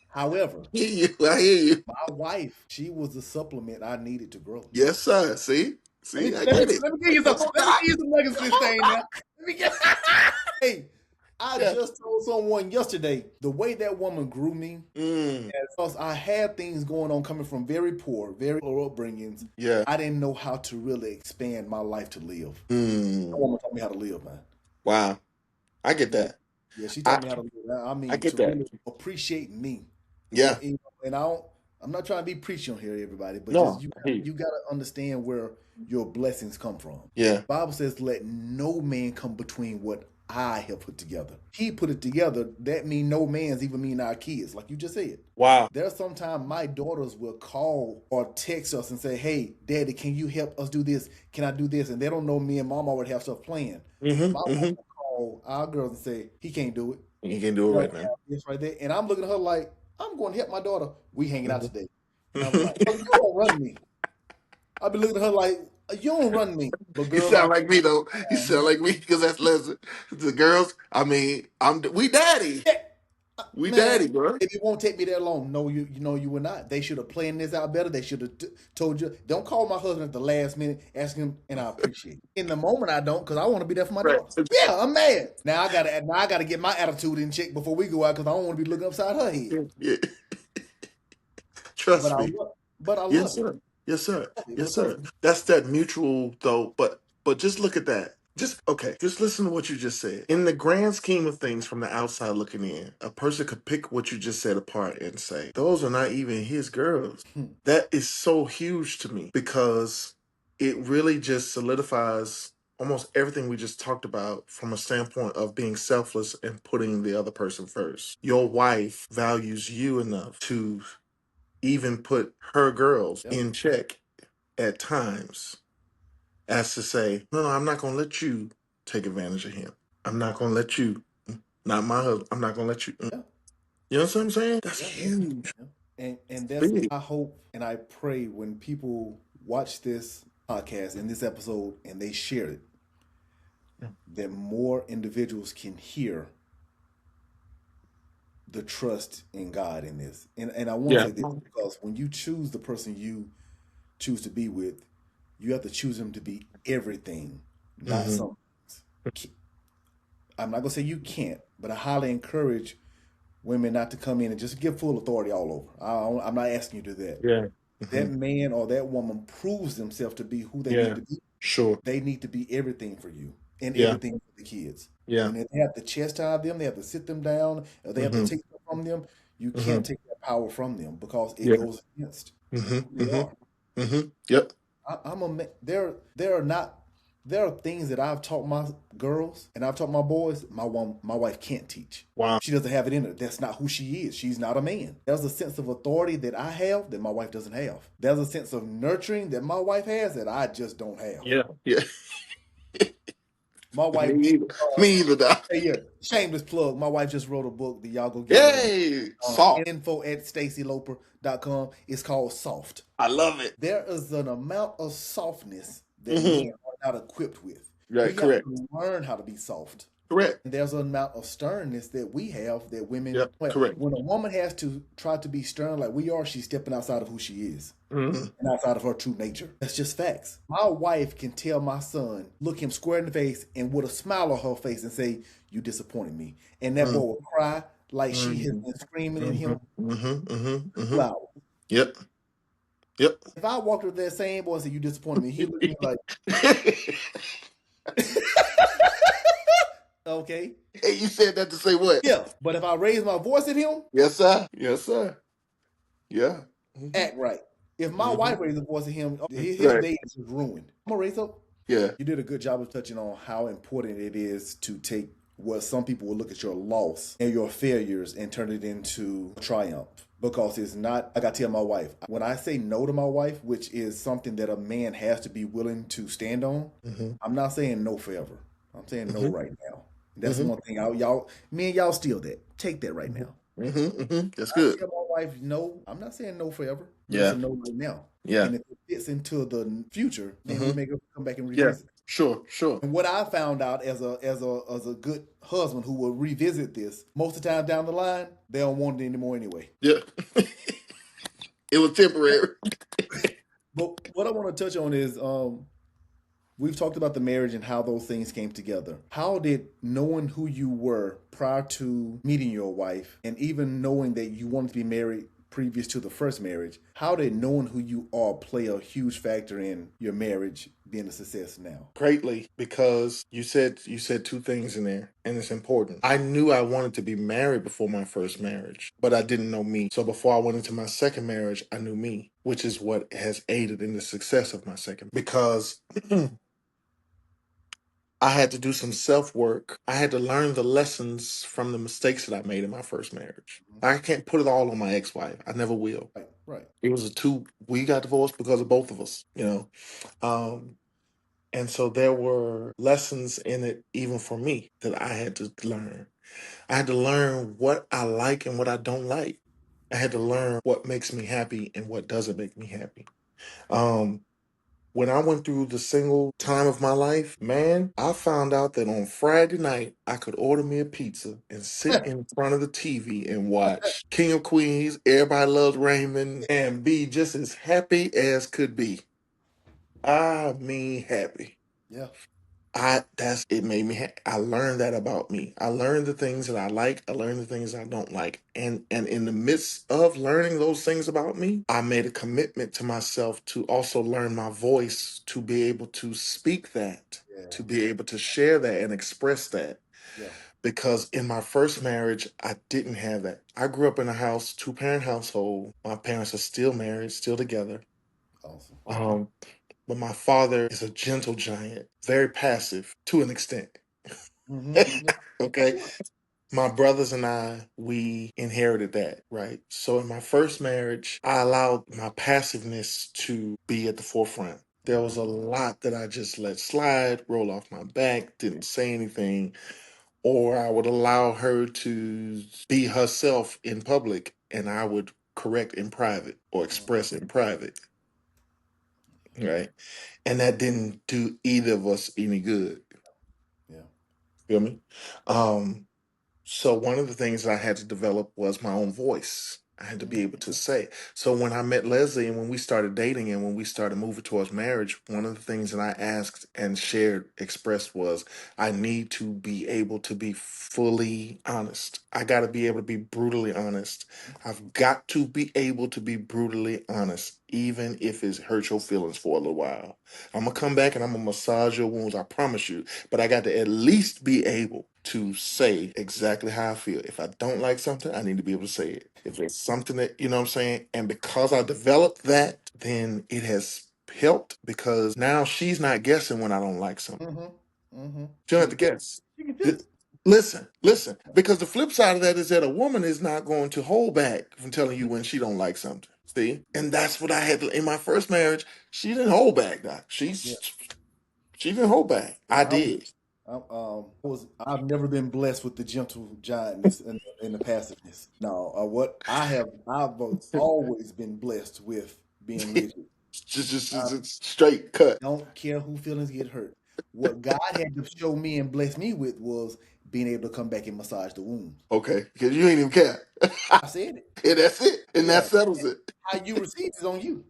However, I hear you. I hear you. my wife, she was the supplement I needed to grow. Yes, sir. See? Let me See, I let me get it. let me give you some Come on, let me Doc. give you some nuggets for Come this on, thing now. Doc. Let me get Hey, I Yeah. just told someone yesterday the way that woman grew me, Mm, because I had things going on coming from very poor, very low upbringings. yeah. I didn't know how to really expand my life to live. That Mm, woman taught me how to live, man. wow. I get Yeah, that. yeah, she I taught me how to live. I I mean, get to that. really appreciate me. Yeah. And I'm not trying to be preachy on here, everybody, but just No. Hey. you gotta understand where your blessings come from. Yeah. Bible says, "Let no man come between what I have put together." He put it together. That mean no man's even mean our kids, like you just said. Wow. There's sometimes my daughters will call or text us and say, "Hey, Daddy, can you help us do this? Can I do this?" And they don't know me and Mom already have stuff planned. Mm-hmm. My wife Mm-hmm. will call our girls and say, "He can't do it. You can do He it don't right have now. this right there." And I'm looking at her like, "I'm going to help my daughter. We hanging out Mhm. today." And I'm like, "Oh, you don't run me." I be looking at her like, "You don't run me." But You girl, sound like me though. You sound like me because that's listen. The girls. I mean, we daddy. yeah, We Man, daddy, bro. if it won't take me that long, no, you know you were not. They should have planned this out better. They should have told you. Don't call my husband at the last minute, asking him, and I appreciate it. In the moment, I don't, because I want to be there for my Right. daughter. Yeah, I'm mad. Now I gotta get my attitude in check before we go out, because I don't want to be looking upside her head. Yeah. But Trust I me. love, but I Yes, love it. sir. Yes, sir. Love it Yes, because sir. That's that mutual though, but just look at that. Just okay, just listen to what you just said. In the grand scheme of things from the outside looking in, a person could pick what you just said apart and say, those are not even his girls. That is so huge to me because it really just solidifies almost everything we just talked about from a standpoint of being selfless and putting the other person first. Your wife values you enough to even put her girls yep, in check at times as to say, no, I'm not going to let you take advantage of him. I'm not going to let you, not my husband, I'm not going to let you. yeah, You know what I'm saying? That's yeah, yeah, huge. yeah. And that's Big. I hope and I pray when people watch this podcast in this episode and they share it, that more individuals can hear the trust in God in this. And I want to Yeah. say this because when you choose the person you choose to be with, you have to choose them to be everything, not Mm-hmm. some. I'm not gonna say you can't, but I highly encourage women not to come in and just give full authority all over. I'm not asking you to do that. Yeah. That Mm-hmm. man or that woman proves themselves to be who they need Yeah. to be. Sure. They need to be everything for you and Yeah. everything for the kids. Yeah. And if they have to chastise them, they have to sit them down, or they have to Mm-hmm. take them from them, you Mm-hmm. can't take that power from them because it Yeah. goes against who Mm-hmm. they are. Mm-hmm. Mm-hmm. Yep. I'm a there are not there are things that I've taught my girls and I've taught my boys. My wife can't teach. Wow. She doesn't have it in her. That's not who she is. She's not a man. There's a sense of authority that I have that my wife doesn't have. There's a sense of nurturing that my wife has that I just don't have. Yeah. Yeah. My wife, Me either. uh, Me either, Doc. hey, yeah, shameless plug. My wife just wrote a book that y'all go get right now. Yay! Soft. Info at stacyloper.com. It's called Soft. I love it. There is an amount of softness that Mm-hmm. men are not equipped with. Right. We have Correct. to learn how to be soft. Correct. And there's an amount of sternness that we have that women, Yep. Correct. when a woman has to try to be stern like we are, she's stepping outside of who she is Mm-hmm. and outside of her true nature. That's just facts. My wife can tell my son, look him square in the face and with a smile on her face and say, "You disappointed me." And that boy will cry like she has been screaming at him Mm-hmm. Mm-hmm. for Mm-hmm. 2 hours. Yep. Yep. If I walked with that same boy and said, "You disappointed me," he'd look at me like, okay. Hey, you said that to say what? Yeah. But if I raise my voice at him, Yes, sir. Yes, sir. Yeah. Mm-hmm. act right. If my Mm-hmm. wife raises a voice at him, his Right. day is ruined. I'm gonna raise up. Yeah. You did a good job of touching on how important it is to take what some people will look at your loss and your failures and turn it into triumph. Because it's not, like I tell my wife, when I say no to my wife, which is something that a man has to be willing to stand on, Mm-hmm. I'm not saying no forever. I'm saying no Mm-hmm. right now. That's Mm-hmm. one thing. Me and y'all steal that. Take that right now. Mm-hmm. Mm-hmm. That's I good. tell my wife no. I'm not saying no forever, but it's Yeah. a no right now. Yeah. And if it fits into the future, then we Mm-hmm. may come back and Yeah. revisit. Sure. Sure. And what I found out as a good husband who will revisit this, most of the time down the line, they don't want it anymore anyway. Yeah. It was temporary. But what I want to touch on is we've talked about the marriage and how those things came together. How did knowing who you were prior to meeting your wife and even knowing that you wanted to be married previous to the first marriage, how did knowing who you are play a huge factor in your marriage being a success now? Greatly, because you said two things in there, and it's important. I knew I wanted to be married before my first marriage, but I didn't know me. So before I went into my second marriage, I knew me, which is what has aided in the success of my second. Because I had to do some self work. I had to learn the lessons from the mistakes that I made in my first marriage. I can't put it all on my ex wife. I never will. Right, right. It was we got divorced because of both of us, you know. Um, and so there were lessons in it, even for me, that I had to learn. I had to learn what I like and what I don't like. I had to learn what makes me happy and what doesn't make me happy. Um, When I went through the single time of my life, man, I found out that on Friday night I could order me a pizza and sit in front of the TV and watch King of Queens, Everybody Loves Raymond, and be just as happy as could be. I mean, happy. Yeah. It made me I learned that about me. I learned the things that I like, I learned the things I don't like. And in the midst of learning those things about me, I made a commitment to myself to also learn my voice, to be able to speak that, Yeah. to be able to share that and express that. Yeah. Because in my first marriage, I didn't have that. I grew up in a house, two-parent household. My parents are still married, still together. Awesome. Um, but my father is a gentle giant, very passive to an extent. Yeah. Okay. My brothers and we inherited that, right? So in my first marriage, I allowed my passiveness to be at the forefront. There was a lot that I just let slide, roll off my back, didn't say anything, or I would allow her to be herself in public and I would correct in private or express in private, right? And that didn't do either of us any good. Yeah. Feel me? Um, So one of the things I had to develop was my own voice. I had to be able to say. So when I met Leslie and when we started dating and when we started moving towards marriage, one of the things that I asked and shared, expressed was I need to be able to be fully honest. I got to be able to be brutally honest. I've got to be able to be brutally honest, even if it hurts your feelings for a little while. I'm going to come back and I'm going to massage your wounds, I promise you. But I got to at least be able to say exactly how I feel. If I don't like something, I need to be able to say it. If there's something that, you know what I'm saying? And because I developed that, then it has helped because now she's not guessing when I don't like something. She don't She have can to feel. guess. She can feel Th- it. Listen, because the flip side of that is that a woman is not going to hold back from telling you when she don't like something. See? And that's what I had in my first marriage. She didn't hold back, Doc. Yeah. She didn't hold back. I did. I've never been blessed with the gentle giantness and the passiveness. No, I've always been blessed with being rigid. I Just straight cut. don't care who feelings get hurt. What God had to show me and bless me with was being able to come back and massage the wounds. Okay, because you ain't even care. I said it. And that's it. And that Yeah. settles it. How you receive is on you.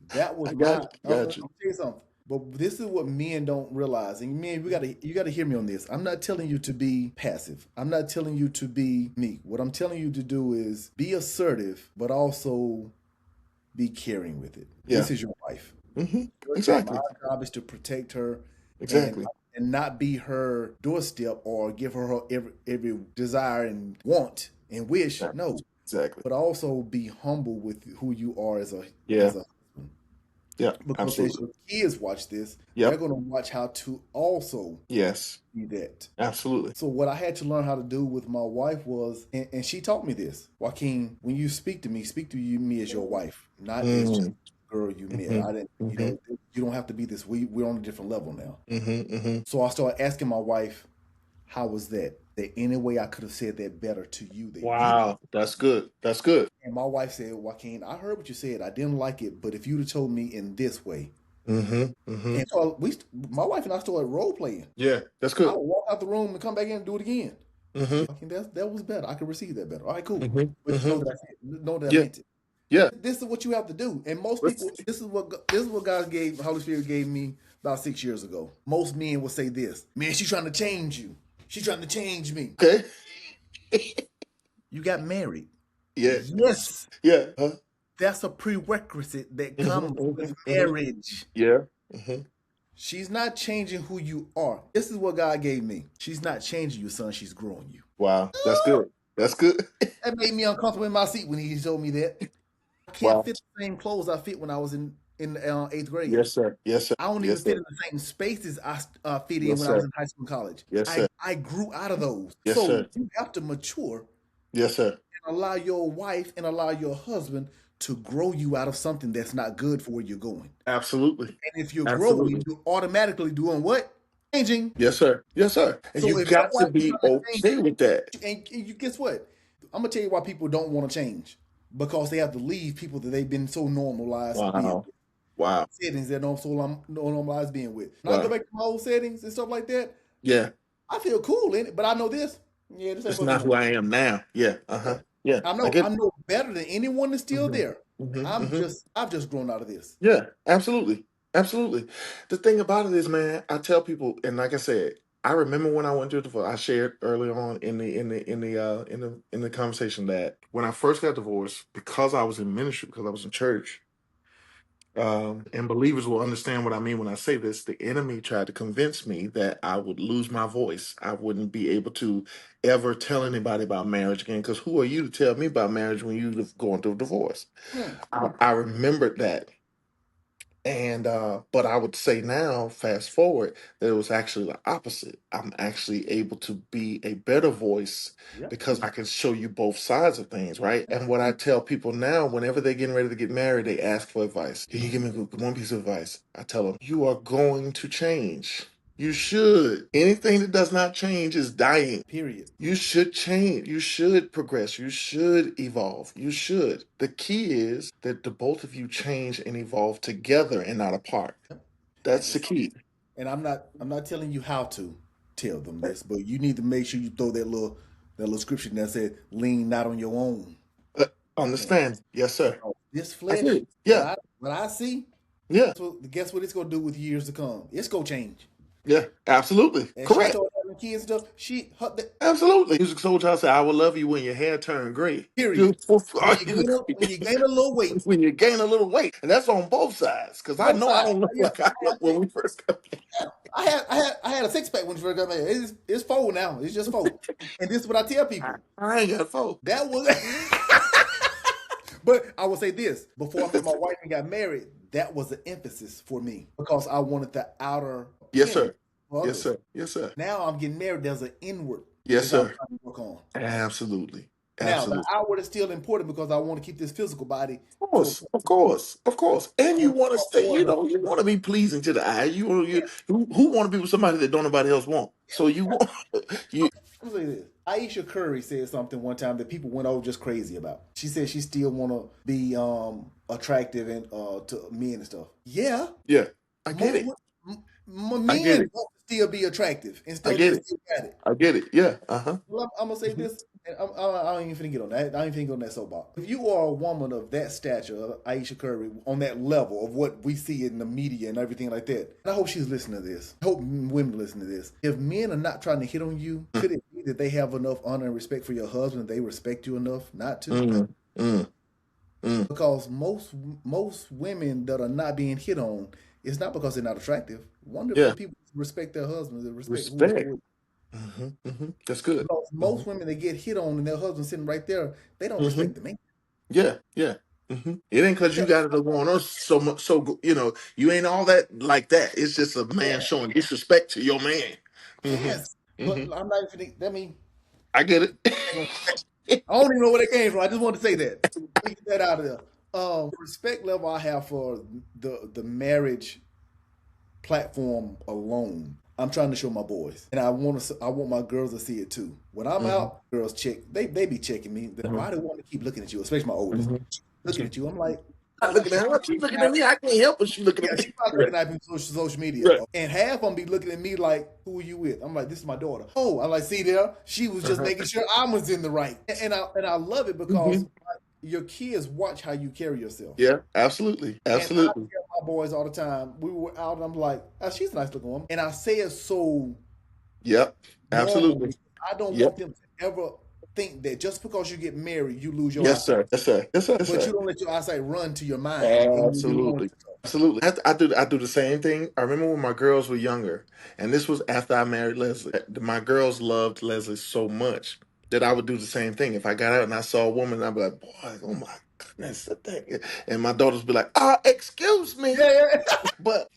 That was I my. got you. I'll Got you. tell you something. But this is what men don't realize, and men, you gotta hear me on this. I'm not telling you to be passive. I'm not telling you to be meek. What I'm telling you to do is be assertive, but also be caring with it. Yeah. This is your wife. Hmm. Your job, my Exactly. job is to protect her, and Exactly. not be her doorstep or give her every desire and want and wish. Exactly. No, Exactly. but also be humble with who you are Yeah. as a husband. Yeah. Because as Absolutely. your kids watch this, they're Yep. going to watch how to also Yes. be that. Absolutely. So what I had to learn how to do with my wife was, and she taught me this, Joaquin, when you speak to me as your wife, not as just Mm-hmm. a girl you met. Mm-hmm. I didn't, Mm-hmm. you don't have to be this. We're on a different level now. Mm-hmm. Mm-hmm. So I started asking my wife, how was that? There any way I could have said that better to you that you Wow. That's good. That's good. And my wife said, Joaquin, I heard what you said. I didn't like it, but if you'd have told me in this way. Mm-hmm. Mm-hmm. And so my wife and I started role playing. Yeah. That's I good. would walk out the room and come back in and do it again. Mm-hmm. Joaquin, that was better. I could receive that better. All right, cool. Mm-hmm. But Mm-hmm. know that I Yeah. meant it. Yeah. This is what you have to do. And most Let's- people, this is what God gave, Holy Spirit gave me about 6 years ago. Most men will say this, man, she's trying to change you. She's trying to change me. Okay. You got married. Yeah. Yes, Yeah. Huh? that's a prerequisite that Mm-hmm. comes with Mm-hmm. Mm-hmm. marriage. Yeah. Mm-hmm. She's not changing who you are. This is what God gave me. She's not changing you, son. She's growing you. Wow. That's good. That's good. That made me uncomfortable in my seat when he told me that. I can't Wow. fit the same clothes I fit when I was in eighth grade. Yes, sir. Yes, sir. I don't even Yes, fit sir. in the same spaces I fit in Yes, when I was sir. in high school and college. Yes, sir. I grew out of those. Yes, So sir. you have to mature Yes, sir. and allow your wife and allow your husband to grow you out of something that's not good for where you're going. Absolutely. And if you're growing, Absolutely. you're automatically doing what? Changing. Yes, sir. Yes, sir. And you So if your got to wife is be trying to change okay with that. you, and you guess what? I'm gonna tell you why people don't want to change because they have to leave people that they've been so normalized being Wow. with. Wow. settings that don't so no normalize being with. When I go Wow. back to my old settings and stuff like that, Yeah. I feel cool in it, but I know this. Yeah, this ain't It's supposed to be not my. who I am now. Yeah. Yeah. Uh-huh. Yeah. I I know. get I it. know better than anyone that's still Hmm. there. Hmm. Hmm. I've just grown out of this. Yeah, absolutely. Absolutely. The thing about it is, man, I tell people, and like I said, I remember when I went through the divorce, I shared early on in the conversation that when I first got divorced, because I was in ministry, because I was in church, and believers will understand what I mean when I say this. The enemy tried to convince me that I would lose my voice. I wouldn't be able to ever tell anybody about marriage again. Because who are you to tell me about marriage when you're going through a divorce? Hmm. I remembered that. And but I would say now, fast forward, that it was actually the opposite. I'm actually able to be a better voice Yep. because I can show you both sides of things, right? And what I tell people now, whenever they're getting ready to get married, they ask for advice. Can you give me one piece of advice? I tell them, you are going to change. You should. Anything that does not change is dying. Period. You should change. You should progress. You should evolve. You should. The key is that the both of you change and evolve together and not apart. Yep. And That's the it's, key. and I'm not telling you how to tell them this, but you need to make sure you throw that little scripture that said, "Lean not on your own." Uh, Man, understand? Yes, sir. because this I get flesh, it. Yeah. what I see, Yeah. so guess what it's gonna do with years to come? It's gonna change. Yeah. Absolutely. And she Correct. started having kids and stuff. Absolutely. Music Soul Child said, I will love you when your hair turn gray. Period. When you gain a little weight, When you gain a little weight. And that's on both sides. Because I both know I sides. don't look Yeah, like I looked when we first got I had a six pack when she first got married. It's four now. It's just four. And this is what I tell married. people. I ain't got four. That was, but I will say this: before I met my wife and got married, that was the emphasis for me because I wanted the outer Yes, appearance sir. for Yes, others. sir. Yes, sir. Now I'm getting married. There's an inward Yes, that I'm sir. trying to work on. Absolutely. Now the Absolutely. outward is still important because I want to keep this physical body Of to a course. Of course. Of course. And point you want to stay, more than you want to be pleasing to the eye. Who want to be with somebody that don't nobody else want. So you want you Let me say this. Aisha Curry said something one time that people went over just crazy about. She said she still want to be attractive and to men and stuff. Yeah, yeah. I get most it. I get men it. want to still be attractive and I still get they it. still got it. I get it. Yeah. Uh-huh. Well, I'm gonna say Hmm. this. And I don't even finna get on that. I don't even finna get on that soapbox. If you are a woman of that stature, Aisha Curry, on that level of what we see in the media and everything like that, and I hope she's listening to this. I hope women listen to this. If men are not trying to hit on you, could it be that they have enough honor and respect for your husband? They respect you enough not to? Mm, mm, mm. Because most women that are not being hit on, it's not because they're not attractive. Wonder if Yeah. them people respect their husbands, they respect who they're Respect. with. Hmm. Hmm. That's good. Because Hmm. most women that get hit on and their husband sitting right there, they don't Hmm. respect the man. Yeah. Yeah. Hmm. It ain't because you Yeah, got it going on so much. So you ain't all that like that. It's just a man yeah, showing disrespect to your man. Hmm. yes. But Hmm. I'm not even. That mean I get it. I don't even know where that came from. I just wanted to say that. Let me get that out of there. Respect level I have for the marriage platform alone. I'm trying to show my boys, and I want my girls to see it too. When I'm Hmm. out, girls check. They be checking me. Hmm. Why do they want to keep looking at you? Especially my oldest, Hmm. looking at you. I'm like, Not looking at her. She's looking at me. I can't help but she looking at yeah, me. she's not Right. looking at me on social media. Right. And half of them be looking at me like, who are you with? I'm like, this is my daughter. Oh, I'm like, see there? She was just Uh-huh. making sure I was in the right. And I love it because Hmm. your kids watch how you carry yourself. Yeah. Absolutely. And I Absolutely. tell my boys all the time, we were out and I'm like, oh, she's a nice looking woman. And I say it so Yep. normal Absolutely. because I don't Yep. want them to ever think that just because you get married, you lose your Yes, eyesight. sir. Yes, sir. Yes, sir. Yes, But you sir. don't let your eyesight run to your mind and you do on Absolutely. Absolutely. I do the same thing. I remember when my girls were younger, and this was after I married Leslie. My girls loved Leslie so much that I would do the same thing. If I got out and I saw a woman, I'd be like, boy, oh my goodness. That thing. And my daughters would be like, excuse me. Yeah, yeah. But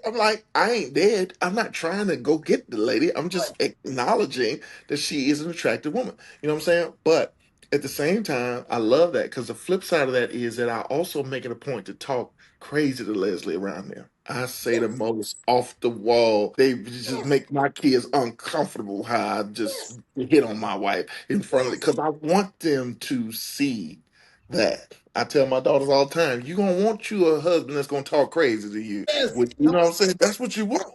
I'm like, I ain't dead. I'm not trying to go get the lady. I'm Right. just acknowledging that she is an attractive woman. You know what I'm saying? But at the same time, I love that because the flip side of that is that I also make it a point to talk crazy to Leslie around there. I say the Yes, most off the wall. They just yes, make my kids uncomfortable how I just yes, hit on my wife in front of it yes. because I want them to see. that. I tell my daughters all the time, you're gonna want you a husband that's gonna talk crazy to you. Yes. Which, you know what I'm saying? That's what you want.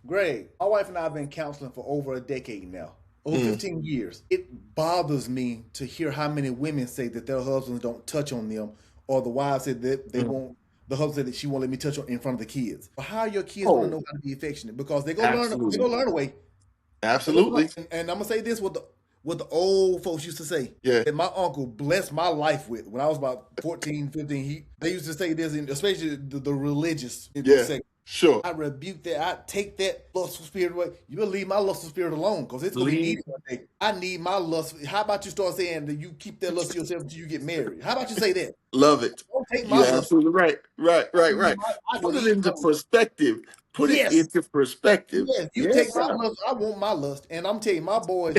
Greg, my wife and I have been counseling for over a decade now, over Mm, 15 years. It bothers me to hear how many women say that their husbands don't touch on them, or the wives said that they mm. won't. The husband said that she won't let me touch on in front of the kids. But how are your kids going to Oh, know how to be affectionate? Because they go learn. They go absolutely. learn away. They go learn. Absolutely. And I'm gonna say this: what the old folks used to say. Yeah. That my uncle blessed my life with when I was about 14, 15. They used to say this, especially the religious Yeah. section. Sure. I rebuke that. I take that lustful spirit away. You better leave my lustful spirit alone because it's gonna be Leave. needed one day. I need my lust. How about you start saying that you keep that lust to yourself until you get married? How about you say that? Love it. Don't take my You're lust. absolutely right. Right, I right, need right. my. I can Put it eat. into perspective. Put it Yes, into perspective. yes. You take Yes, my sir. lust. I want my lust, and I'm telling you, my boys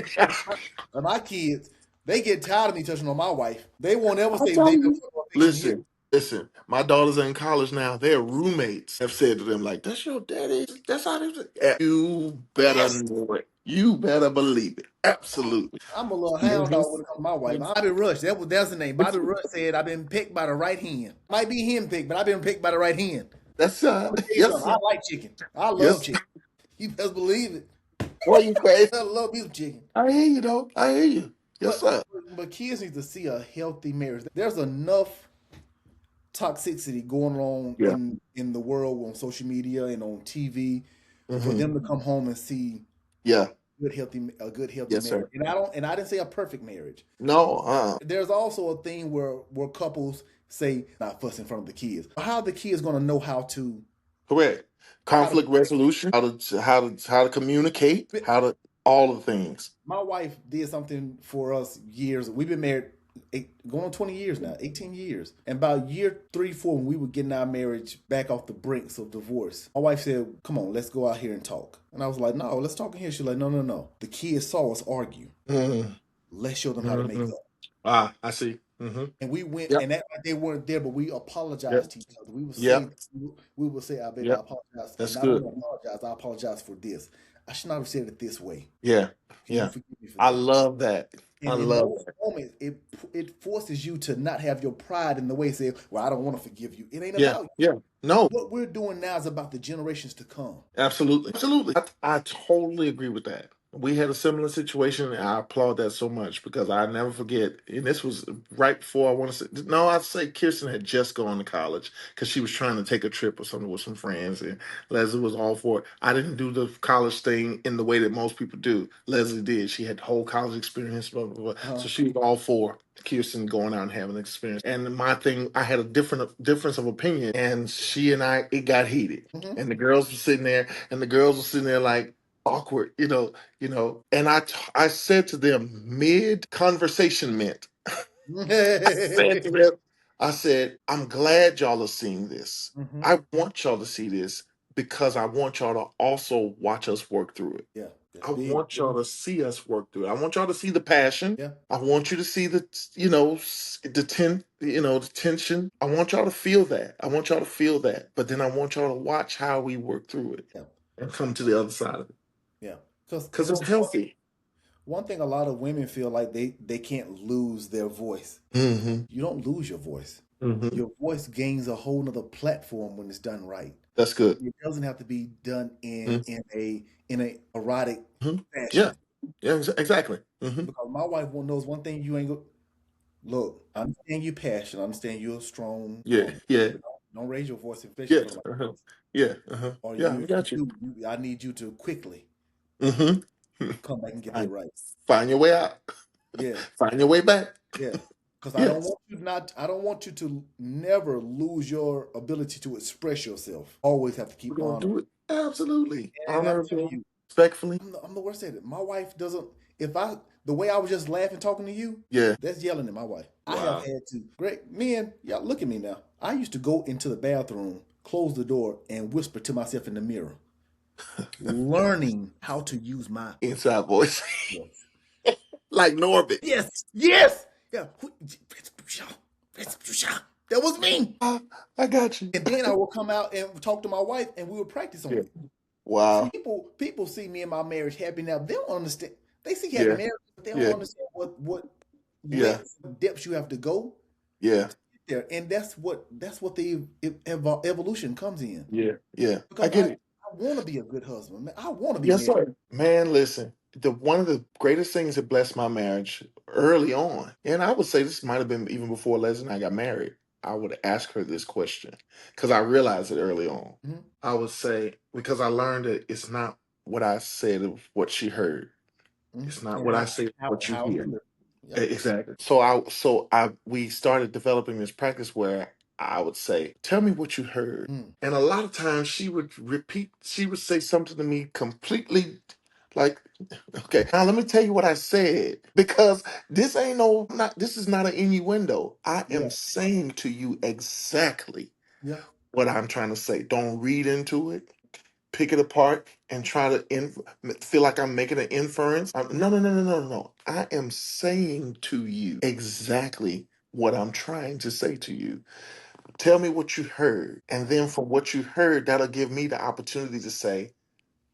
and my kids, they get tired of me touching on my wife. They won't ever I say tell they never you. felt no affection here. Listen. My daughters are in college now. Their roommates have said to them, like, that's your daddy. That's how they say. You better Yes. know it. You better believe it. Absolutely. I'm a little hound Mhm. dog when it comes to my wife. Bobby Rush, that's the name. Bobby Rush said, "I've been picked by the right hand." Might be him picked, but I've been picked by the right hand. That's I'm gonna tell you yes, something. I sir. like chicken. I love Yes. chicken. You best believe it. Boy, you crazy. I love me some chicken. I hear you though. I hear you. Yes, But sir. but kids need to see a healthy marriage. There's enough toxicity going on Yeah. in the world on social media and on TV for Hmm. them to come home and see Yeah. a good healthy Yes, marriage. sir. And I didn't say a perfect marriage. No. There's also a thing where couples say not fuss in front of the kids. How are the kids going to know Correct. how to? Conflict resolution. How to communicate. How to all the things. My wife did something for us years. We've been married going on 20 years now, 18 years. And about year 3, 4, when we were getting our marriage back off the brinks of divorce, my wife said, "Come on, let's go out here and talk." And I was like, "No, let's talk in here." She's like, "No, no, no. The kids saw us argue. Mm-hmm. Let's show them how to make Mm-hmm. up." I see. Mm-hmm. And we went Yep. and act like they weren't there, but we Yep. apologized to each other. Yep. We would say, "I baby, I Yep. apologize. And That's not only good. apologize, I apologize for this. I should not have said it this way. Yeah. Can you Yeah. forgive me for I that?" love that. I And in love those that. moments, it forces you to not have your pride in the way. Say, "Well, I don't want to forgive you." It ain't Yeah. about you. Yeah. No. What we're doing now is about the generations to come. Absolutely. Absolutely. I totally agree with that. We had a similar situation, and I applaud that so much because I never forget. And this was right before I want to say, no, I'd say Kirsten had just gone to college because she was trying to take a trip or something with some friends, and Leslie was all for it. I didn't do the college thing in the way that most people do. Leslie did. She had the whole college experience, blah, blah, blah. Uh-huh. So she was all for Kirsten going out and having an experience. And my thing, I had a difference of opinion, and she and I, it got heated. Hmm. And the girls were sitting there, and the girls were sitting there like awkward, And I said to them mid conversation mint, I said to them, I said, I'm glad y'all are seeing this. Hmm. I want y'all to see this because I want y'all to also watch us work through it. Yeah, that's I big. want y'all to see us work through it. I want y'all to see the passion. Yeah, I want you to see the tension. I want y'all to feel that. I want y'all to feel that. But then I want y'all to watch how we work through it yeah, and come to the other side of it yeah. Because because it's healthy. one thing a lot of women feel like they can't lose their voice. Mm-hmm. You don't lose your voice. Mm-hmm. Your voice gains a whole nother platform when it's done right. That's good. It doesn't have to be done in a erotic Mm-hmm. Yeah. fashion. Yeah. Exactly. Mm-hmm. Because my wife knows one thing you ain't go. Look, I understand you passionate. I understand you're a strong Yeah. woman. Yeah. Don't raise your voice, especially in Yes. front of my Uh-huh. kids. Yeah. Uh-huh. Or Yeah. you, I if you got you. do, I need you to quickly Mm-hmm. come back and get that Find, right. find your way out. Yeah, Find your way back. yeah. Because Yes. I don't want you to never lose your ability to express yourself. Always have to We're keep gonna honor. do it. Absolutely. And I'm Honorably, telling you, respectfully. I'm the worst at it. My wife doesn't. If I the way I was just laughing talking to you, Yeah. that's yelling at my wife. I have Wow. had to. Great men, y'all look at me now. I used to go into the bathroom, close the door, and whisper to myself in the mirror, learning how to use my Inside voice. voice. Like Norbit. Yes, yes, yeah. That was me. Ah, I got you. And then I will come out and talk to my wife, and we will practice on Yeah. it. See, Wow. people see me and my marriage happy now. They don't understand. They see happy Yeah. marriage, but they don't Yeah. understand what Yeah. lengths, depths you have to go. Yeah. There, and that's what the evolution comes in. Yeah. Yeah. I Because get it. I want to be a good husband, man. I want to be Yes, married. sir. Man, listen. The one of the greatest things that blessed my marriage early on, and I would say this might have been even before Leslie and I got married. I would ask her this question because I realized it early on. Mhm. I would say because I learned that it's not what I said of what she heard. Mhm. It's not And what I say, what you how hear. to live. Yep. Exactly. We started developing this practice where I would say, "Tell me what you heard," Mm. and a lot of times she would repeat. She would say something to me completely like, "Okay, now let me tell you what I said because this ain't no not. This is not an innuendo. I am Yeah. saying to you exactly Yeah. what I'm trying to say. Don't read into it, pick it apart and try to feel like I'm making an inference. No, no, no, no, no, no. I am saying to you exactly what I'm trying to say to you. Tell me what you heard. And then from what you heard, that'll give me the opportunity to say,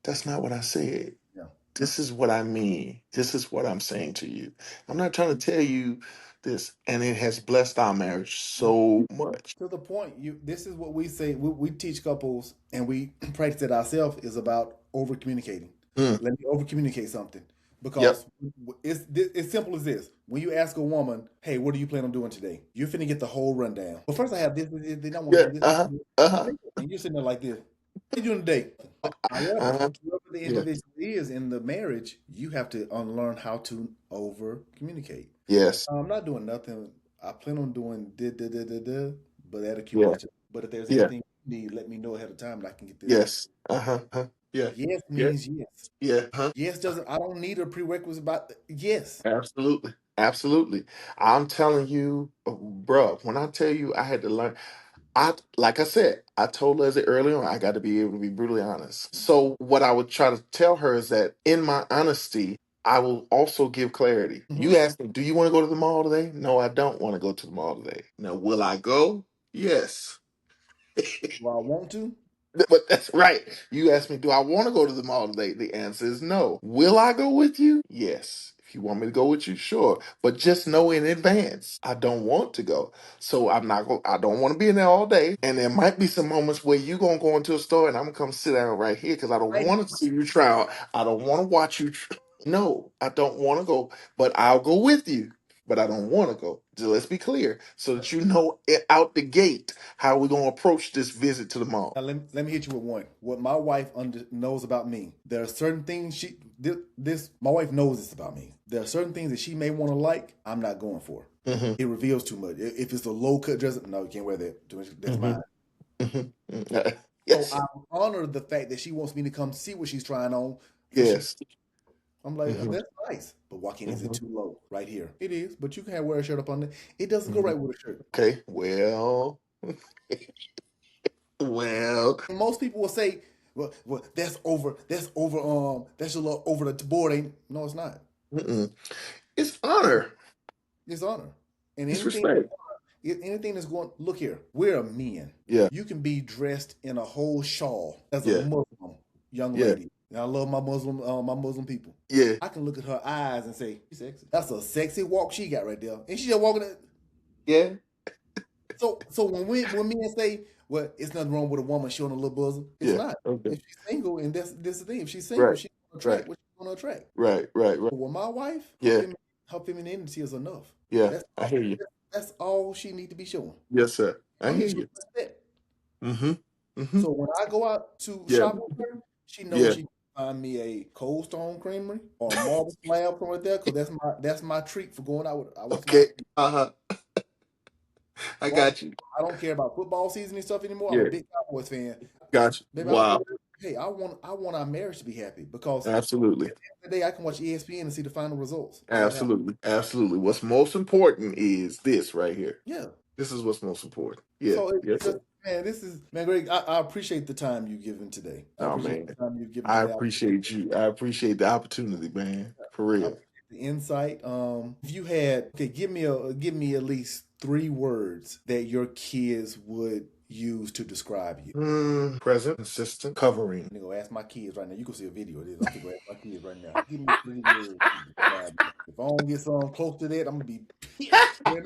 that's not what I said. Yeah. This is what I mean. This is what I'm saying to you. I'm not trying to tell you this. And it has blessed our marriage so much. To the point, this is what we say. We teach couples, and we practice it ourselves. Is about over communicating. Mm, Let me over communicate something yep. because it's simple as this. When you ask a woman, "Hey, what do you plan on doing today?" You're finna get the whole rundown. But first, I have this. Then I want Yeah. to do this. Uh-huh. Uh-huh. And you're sitting there like this. What are you doing today? However, Uh-huh. whoever the Yeah. individual is in the marriage, you have to unlearn how to over communicate. Yes. I'm not doing nothing. I plan on doing da da da da da, but at Yeah. accumulation. But if there's Yeah. anything you need, let me know ahead of time, and I can get this done. Yes. Uh-huh. Yeah. Yes Yeah. means yes. Yeah. Huh? Yes doesn't. I don't need a prerequisite about yes. Absolutely. Absolutely. I'm telling you, bruh, when I tell you I had to learn, like I said, I told Leslie early on, I got to be able to be brutally honest. So what I would try to tell her is that in my honesty, I will also give clarity. Mm-hmm. You ask me, do you want to go to the mall today? No, I don't want to go to the mall today. Now, will I go? Yes. Do I want to? But that's right. You asked me, do I want to go to the mall today? The answer is no. Will I go with you? Yes. If you want me to go with you, sure. But just know in advance, I don't want to go. So I'm not going I don't want to be in there all day. And there might be some moments where you're gonna go into a store and I'm gonna come sit down right here because I don't Right. want to see you try out. I don't want to watch you no, I don't want to go, but I'll go with you. But I don't want to go. So let's be clear so that you know it out the gate how we're gonna approach this visit to the mall. Now let me hit you with one. What my wife knows about me. There are certain things this my wife knows this about me. There are certain things that she may want to like. I'm not going for. Hmm. It reveals too much. If it's a low cut dress, no, you can't wear that. That's Hmm. mine. Hmm. So Yes. I honor the fact that she wants me to come see what she's trying on. So Yes. I'm like, oh, Hmm. that's nice. But Joaquin, is it Hmm. too low right here? It is, but you can't wear a shirt up under. It doesn't go Hmm. right with a shirt. Okay. Well. Well. And most people will say, well, that's over. That's over. That's a little over the board. Ain't no, it's not. Mm-mm. It's honor. It's honor. And It's anything, respect. anything that's going. Look here, we're a men. Yeah. You can be dressed in a whole shawl as a Yeah. Muslim young Yeah. lady. And I love my Muslim people. Yeah. I can look at her eyes and say, she's sexy. That's a sexy walk she got right there. And she just walking it. Yeah. So when men say, well, it's nothing wrong with a woman showing a little bosom, it's Yeah. not. Okay. If she's single, and that's the thing. If she's single, Right. she's gonna Right. attract what she's gonna attract. Right. Right. Right. But with my wife, Yeah. her femininity is enough. Yeah. That's I hear you. that's all she need to be showing. Yes, sir. I I don't need hear to show you. that. Mm-hmm. Mm-hmm. So when I go out to Yeah. shop with her, she knows Yeah. she can find me a Cold Stone Creamery or a marble slab from right there because that's my treat for going out with my. Okay. Uh-huh. I Well, got you. I don't care about football season and stuff anymore. I'm a Yeah. big Cowboys fan. Got you. Baby, I don't Wow. care. Hey, I want our marriage to be happy because at Absolutely. the end of the day, I can watch ESPN and see the final results. That's all that happens. Absolutely. Absolutely. What's most important is this right here. Yeah. This is what's most important. Yeah. So Yes, just sir. man, this is man, Greg. I appreciate the time you've given today. I Oh appreciate man. the time you've given I today. appreciate you. I appreciate the opportunity, man. For I real. appreciate the insight. If you had okay, give me at least 3 words that your kids would use to describe you. Present, consistent, covering. I'm gonna go ask my kids right now. You can see a video of this. I'm gonna go ask my kids right now. Give me 3 words to describe you. If I don't get something close to that, I'm gonna be pissed. Man.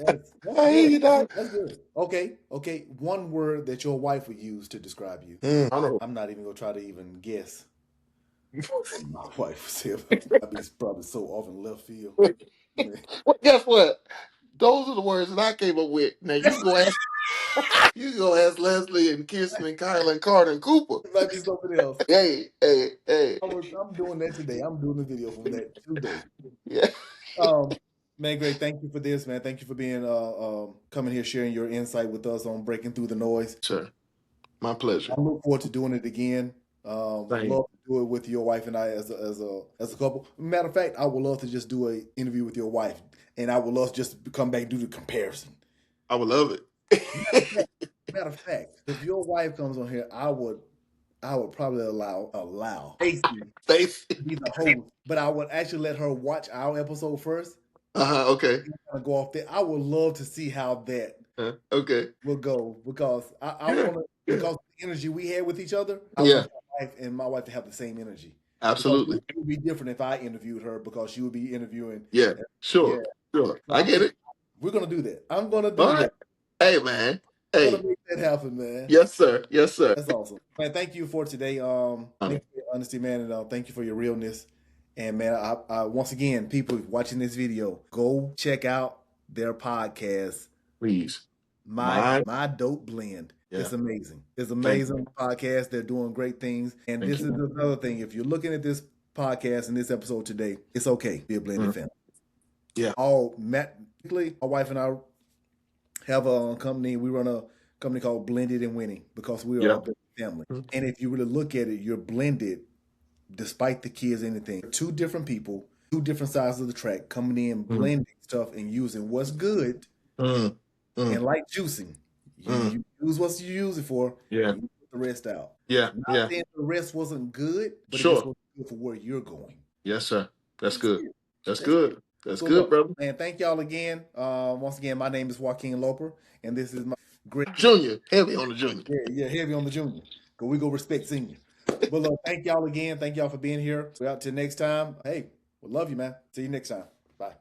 That's I hear good. you, Doc. That's good. Okay. One word that your wife would use to describe you. I don't know. I'm not even gonna try to even guess what my wife would say. I'd be probably so off in left field. Well, guess what? Those are the words that I came up with. Now you can go ask. You can go ask Leslie and Kirsten and Kyle and Carter and Cooper. It might be something else. Hey. I'm doing that today. I'm doing the video from that today. Yeah. Um, man, Greg, thank you for this, man. Thank you for being coming here, sharing your insight with us on breaking through the noise. Sure. My pleasure. I look forward to doing it again. Would Same. love to do it with your wife and I as a couple. Matter of fact, I would love to just do an interview with your wife, and I would love to just come back and do the comparison. I would love it. Matter of fact, if your wife comes on here, I would probably allow Stacy Stacy. to be the host, but I would actually let her watch our episode first. Okay. Kind of go off there. I would love to see how that Okay. will go because I Yeah. want to because of the energy we had with each other. I Yeah. want my wife to have the same energy. Absolutely. It would be different if I interviewed her because she would be interviewing. Yeah. Sure. Yeah. Sure. So I get it. We're gonna do that. I'm gonna do All right. that. Hey, man. I'm Hey. gonna make that happen, man. Yes, sir. Yes, sir. That's awesome, man. Thank you for today. Thank you for your honesty, man, and thank you for your realness. And man, I once again, people watching this video, go check out their podcast. Please. My Dope Blend. Yeah. It's amazing. It's amazing podcast. They're doing great things. And this is another thing. If you're looking at this podcast and this episode today, it's okay. Be a blended family. Yeah. My wife and I have a company. We run a company called Blended and Winning because we are a blended family. And if you really look at it, you're blended despite the kids, anything. Two different people, two different sides of the track coming in, blending stuff and using what's good. And like juicing, you use what you use it for. Yeah. And you put the rest out. Yeah. Not saying the rest wasn't good, but Sure. it just wasn't good for where you're going. Yes, sir. That's good. That's That's good. That's So good, look, brother. man, thank y'all again. Once again, my name is Joaquin Loper, and this is my great Junior. Heavy on the junior. Yeah, heavy on the junior. Because we go respect senior. But look, thank y'all again. Thank y'all for being here. We're out till next time. Hey, we love you, man. See you next time.